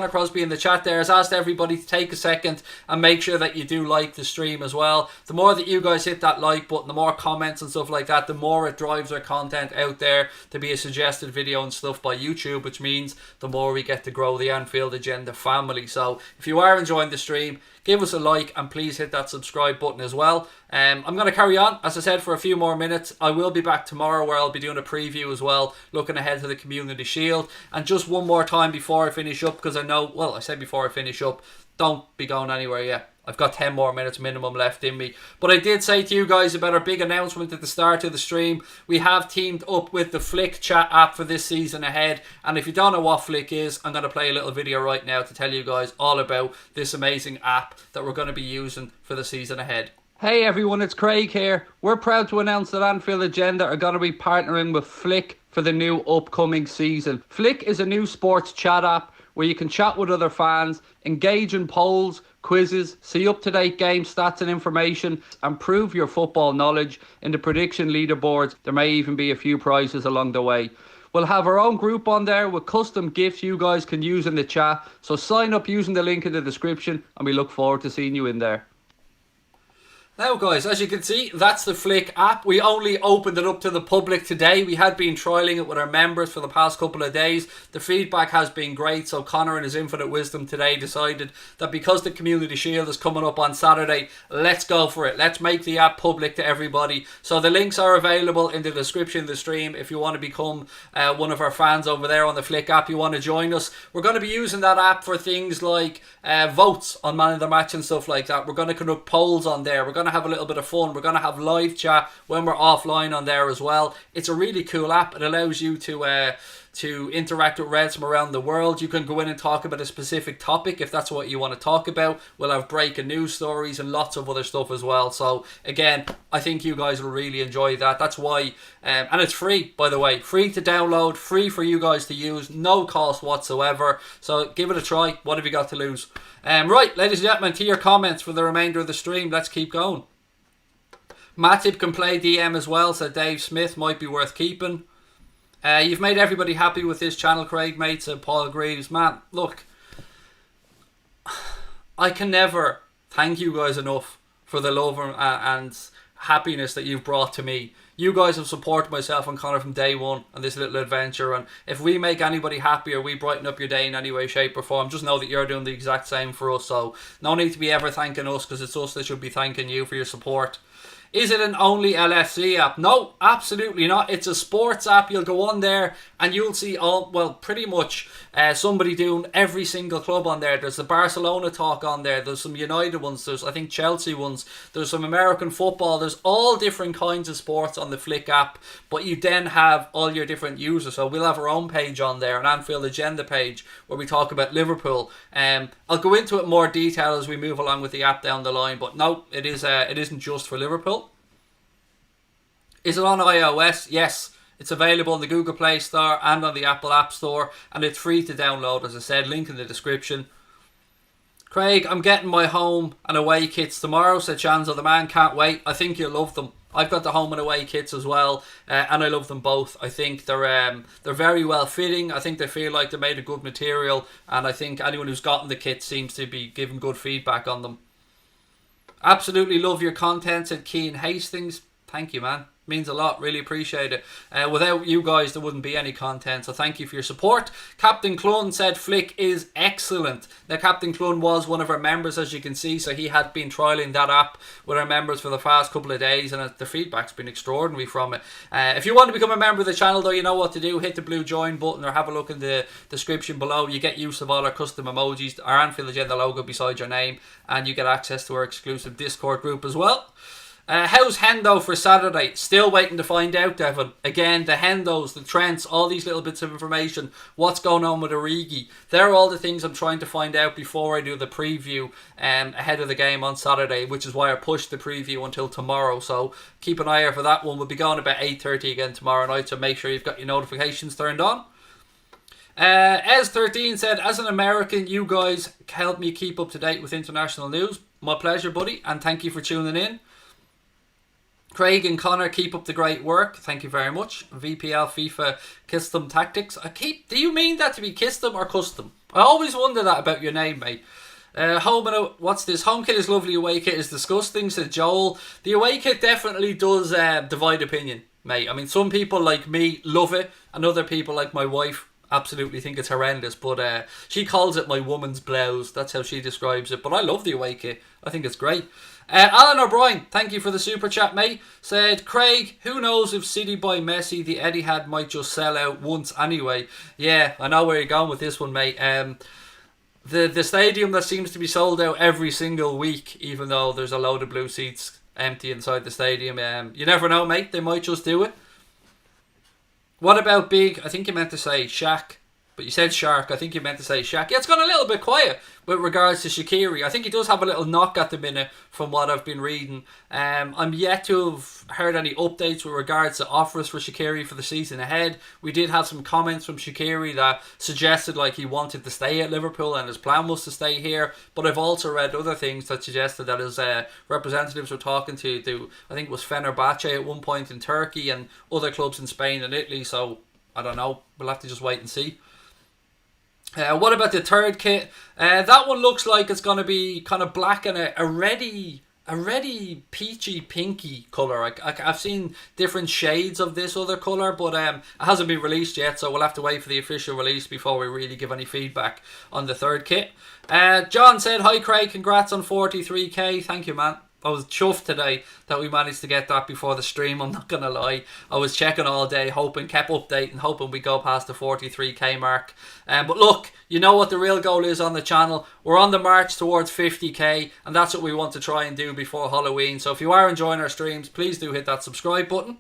Crosby in the chat there has asked everybody to take a second and make sure that you do like the stream as well. The more that you guys hit that like button, the more comments and stuff like that, the more it drives our content out there to be a suggested video and stuff by YouTube, which means the more we get to grow the Anfield Agenda family. So if you are enjoying the stream, give us a like and please hit that subscribe button as well. I'm going to carry on, as I said, for a few more minutes. I will be back tomorrow where I'll be doing a preview as well, looking ahead to the Community Shield. And just one more time before I finish up, because I know, well, I said before I finish up, don't be going anywhere yet. I've got 10 more minutes minimum left in me. But I did say to you guys about our big announcement at the start of the stream. We have teamed up with the Flick chat app for this season ahead. And if you don't know what Flick is, I'm going to play a little video right now to tell you guys all about this amazing app that we're going to be using for the season ahead. Hey everyone, it's Craig here. We're proud to announce that Anfield Agenda are going to be partnering with Flick for the new upcoming season. Flick is a new sports chat app where you can chat with other fans, engage in polls, quizzes, see up-to-date game stats and information, and prove your football knowledge in the prediction leaderboards. There may even be a few prizes along the way. We'll have our own group on there with custom gifts you guys can use in the chat. So sign up using the link in the description and we look forward to seeing you in there. Now guys, as you can see, that's the Flick app. We only opened it up to the public today. We had been trialling it with our members for the past couple of days. The feedback has been great, so Connor in his infinite wisdom today decided that because the Community Shield is coming up on Saturday, let's go for it. Let's make the app public to everybody. So the links are available in the description of the stream if you want to become one of our fans over there on the Flick app. You want to join us. We're going to be using that app for things like votes on Man of the Match and stuff like that. We're going to conduct polls on there. We're going to have a little bit of fun. We're going to have live chat when we're offline on there as well. It's a really cool app. It allows you to interact with Reds from around the world. You can go in and talk about a specific topic if that's what you want to talk about. We'll have breaking news stories and lots of other stuff as well. So again, I think you guys will really enjoy that. That's why, and it's free, by the way, free to download, free for you guys to use, no cost whatsoever. So give it a try. What have you got to lose? Right, ladies and gentlemen, to your comments for the remainder of the stream. Let's keep going. Matip can play DM as well, so Dave Smith might be worth keeping. You've made everybody happy with this channel, Craig, mate, said Paul Greaves. Man, look, I can never thank you guys enough for the love and happiness that you've brought to me. You guys have supported myself and Connor from day one on this little adventure, and if we make anybody happy or we brighten up your day in any way, shape or form, just know that you're doing the exact same for us. So no need to be ever thanking us, because it's us that should be thanking you for your support. Is it an only LFC app? No, absolutely not. It's a sports app. You'll go on there and you'll see pretty much somebody doing every single club on there. There's the Barcelona talk on there. There's some United ones. There's, I think, Chelsea ones. There's some American football. There's all different kinds of sports on the Flick app. But you then have all your different users. So we'll have our own page on there, an Anfield Agenda page, where we talk about Liverpool. I'll go into it in more detail as we move along with the app down the line. But no, it isn't just for Liverpool. Is it on iOS? Yes. It's available on the Google Play Store and on the Apple App Store, and it's free to download, as I said, link in the description. Craig, I'm getting my home and away kits tomorrow, said Chanzo the man. Can't wait. I think you'll love them. I've got the home and away kits as well, and I love them both. I think they're very well fitting. I think they feel like they're made of good material, and I think anyone who's gotten the kit seems to be giving good feedback on them. Absolutely love your content, said Keane Hastings. Thank you, man. Means a lot. Really appreciate it. Without you guys, there wouldn't be any content. So thank you for your support. Captain Clun said Flick is excellent. Now, Captain Clun was one of our members, as you can see. So he had been trialling that app with our members for the past couple of days. And the feedback's been extraordinary from it. If you want to become a member of the channel, though, you know what to do. Hit the blue join button or have a look in the description below. You get use of all our custom emojis, our Anfield Agenda logo beside your name. And you get access to our exclusive Discord group as well. How's Hendo for Saturday? Still waiting to find out, Devon. Again, the Hendos, the Trents, all these little bits of information. What's going on with Origi? They're all the things I'm trying to find out before I do the preview ahead of the game on Saturday, which is why I pushed the preview until tomorrow. So keep an eye out for that one. We'll be going about 8:30 again tomorrow night, so make sure you've got your notifications turned on. Ez13 said, as an American, you guys help me keep up to date with international news. My pleasure, buddy, and thank you for tuning in. Craig and Connor, keep up the great work. Thank you very much. VPL FIFA Custom Tactics. Do you mean that to be custom or custom? I always wonder that about your name, mate. What's this? Home kit is lovely, away kit is disgusting, said Joel. The away kit definitely does divide opinion, mate. I mean, some people like me love it, and other people like my wife absolutely think it's horrendous, but she calls it my woman's blouse. That's how she describes it. But I love the away kit. I think it's great. Alan O'Brien, thank you for the super chat, mate. Said, Craig, who knows if City buy Messi, the Etihad might just sell out once anyway. Yeah, I know where you're going with this one, mate. The stadium that seems to be sold out every single week, even though there's a load of blue seats empty inside the stadium. You never know, mate. They might just do it. What about big? I think you meant to say Shaq. But you said Shark. I think you meant to say Shaq. Yeah, it's gone a little bit quiet with regards to Shaqiri. I think he does have a little knock at the minute from what I've been reading. I'm yet to have heard any updates with regards to offers for Shaqiri for the season ahead. We did have some comments from Shaqiri that suggested like he wanted to stay at Liverpool and his plan was to stay here. But I've also read other things that suggested that his representatives were talking to I think it was Fenerbahce at one point in Turkey and other clubs in Spain and Italy. So I don't know. We'll have to just wait and see. What about the third kit? That one looks like it's going to be kind of black and a ready peachy pinky colour. I've seen different shades of this other colour, but it hasn't been released yet, so we'll have to wait for the official release before we really give any feedback on the third kit. John said, hi Craig, congrats on 43k. Thank you, man. I was chuffed today that we managed to get that before the stream. I'm not going to lie. I was checking all day, kept updating, hoping we go past the 43k mark. But look, you know what the real goal is on the channel. We're on the march towards 50k, and that's what we want to try and do before Halloween. So if you are enjoying our streams, please do hit that subscribe button.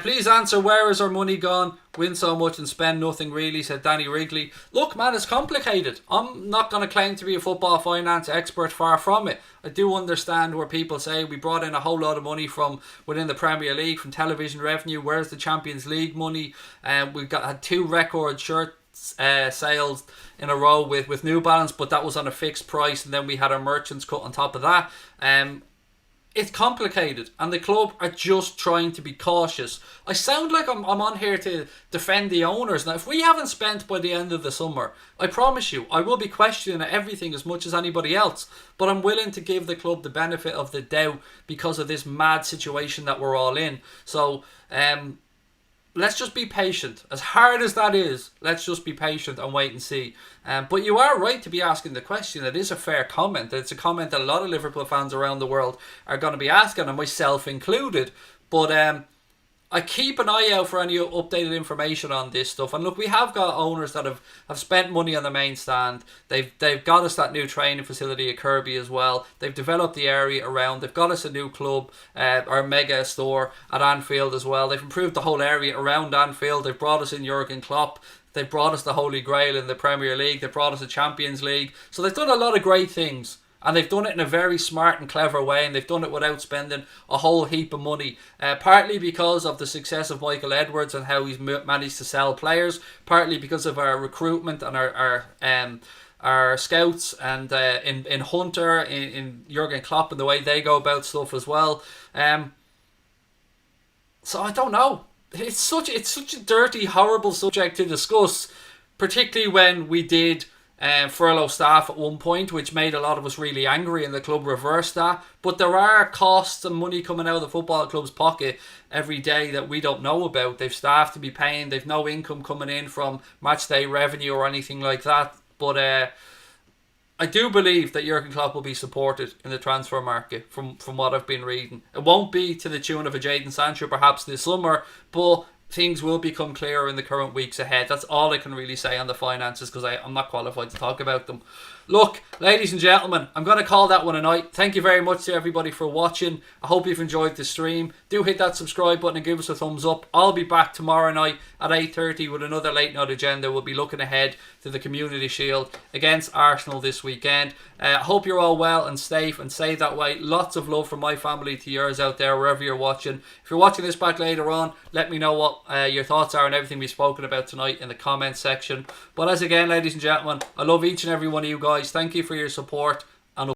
Please answer, where is our money gone? Win so much and spend nothing really, said Danny Wrigley. Look, man, it's complicated. I'm not going to claim to be a football finance expert, far from it. I do understand where people say we brought in a whole lot of money from within the Premier League, from television revenue. Where's the Champions League had 2 record shirt sales in a row with New Balance, but that was on a fixed price, and then we had our merchants cut on top of that. It's complicated, and the club are just trying to be cautious. I sound like I'm on here to defend the owners. Now, if we haven't spent by the end of the summer, I promise you, I will be questioning everything as much as anybody else. But I'm willing to give the club the benefit of the doubt because of this mad situation that we're all in. So, let's just be patient. As hard as that is, let's just be patient and wait and see. But you are right to be asking the question. It is a fair comment. It's a comment that a lot of Liverpool fans around the world are going to be asking, and myself included. But I keep an eye out for any updated information on this stuff. And look, we have got owners that have spent money on the main stand. They've got us that new training facility at Kirby as well. They've developed the area around. They've got us a new club, our mega store at Anfield as well. They've improved the whole area around Anfield. They've brought us in Jurgen Klopp. They've brought us the Holy Grail in the Premier League. They've brought us the Champions League. So they've done a lot of great things. And they've done it in a very smart and clever way, and they've done it without spending a whole heap of money. Partly because of the success of Michael Edwards and how he's managed to sell players. Partly because of our recruitment and our scouts and in Hunter, in Jurgen Klopp and the way they go about stuff as well. So I don't know. It's such a dirty, horrible subject to discuss, particularly when we did furlough staff at one point, which made a lot of us really angry, and the club reversed that. But there are costs and money coming out of the football club's pocket every day that we don't know about. They've staff to be paying. They've no income coming in from match day revenue or anything like that. But I do believe that Jurgen Klopp will be supported in the transfer market from what I've been reading. It won't be to the tune of a Jadon Sancho perhaps this summer, but things will become clearer in the current weeks ahead. That's all I can really say on the finances, because I'm not qualified to talk about them. Look, ladies and gentlemen, I'm going to call that one a night. Thank you very much to everybody for watching. I hope you've enjoyed the stream. Do hit that subscribe button and give us a thumbs up. I'll be back tomorrow night at 8:30 with another late night agenda. We'll be looking ahead to the Community Shield against Arsenal this weekend. I hope you're all well and safe and stay that way. Lots of love from my family to yours out there, wherever you're watching. If you're watching this back later on, let me know what your thoughts are on everything we've spoken about tonight in the comments section. But as again, ladies and gentlemen, I love each and every one of you guys. Thank you for your support.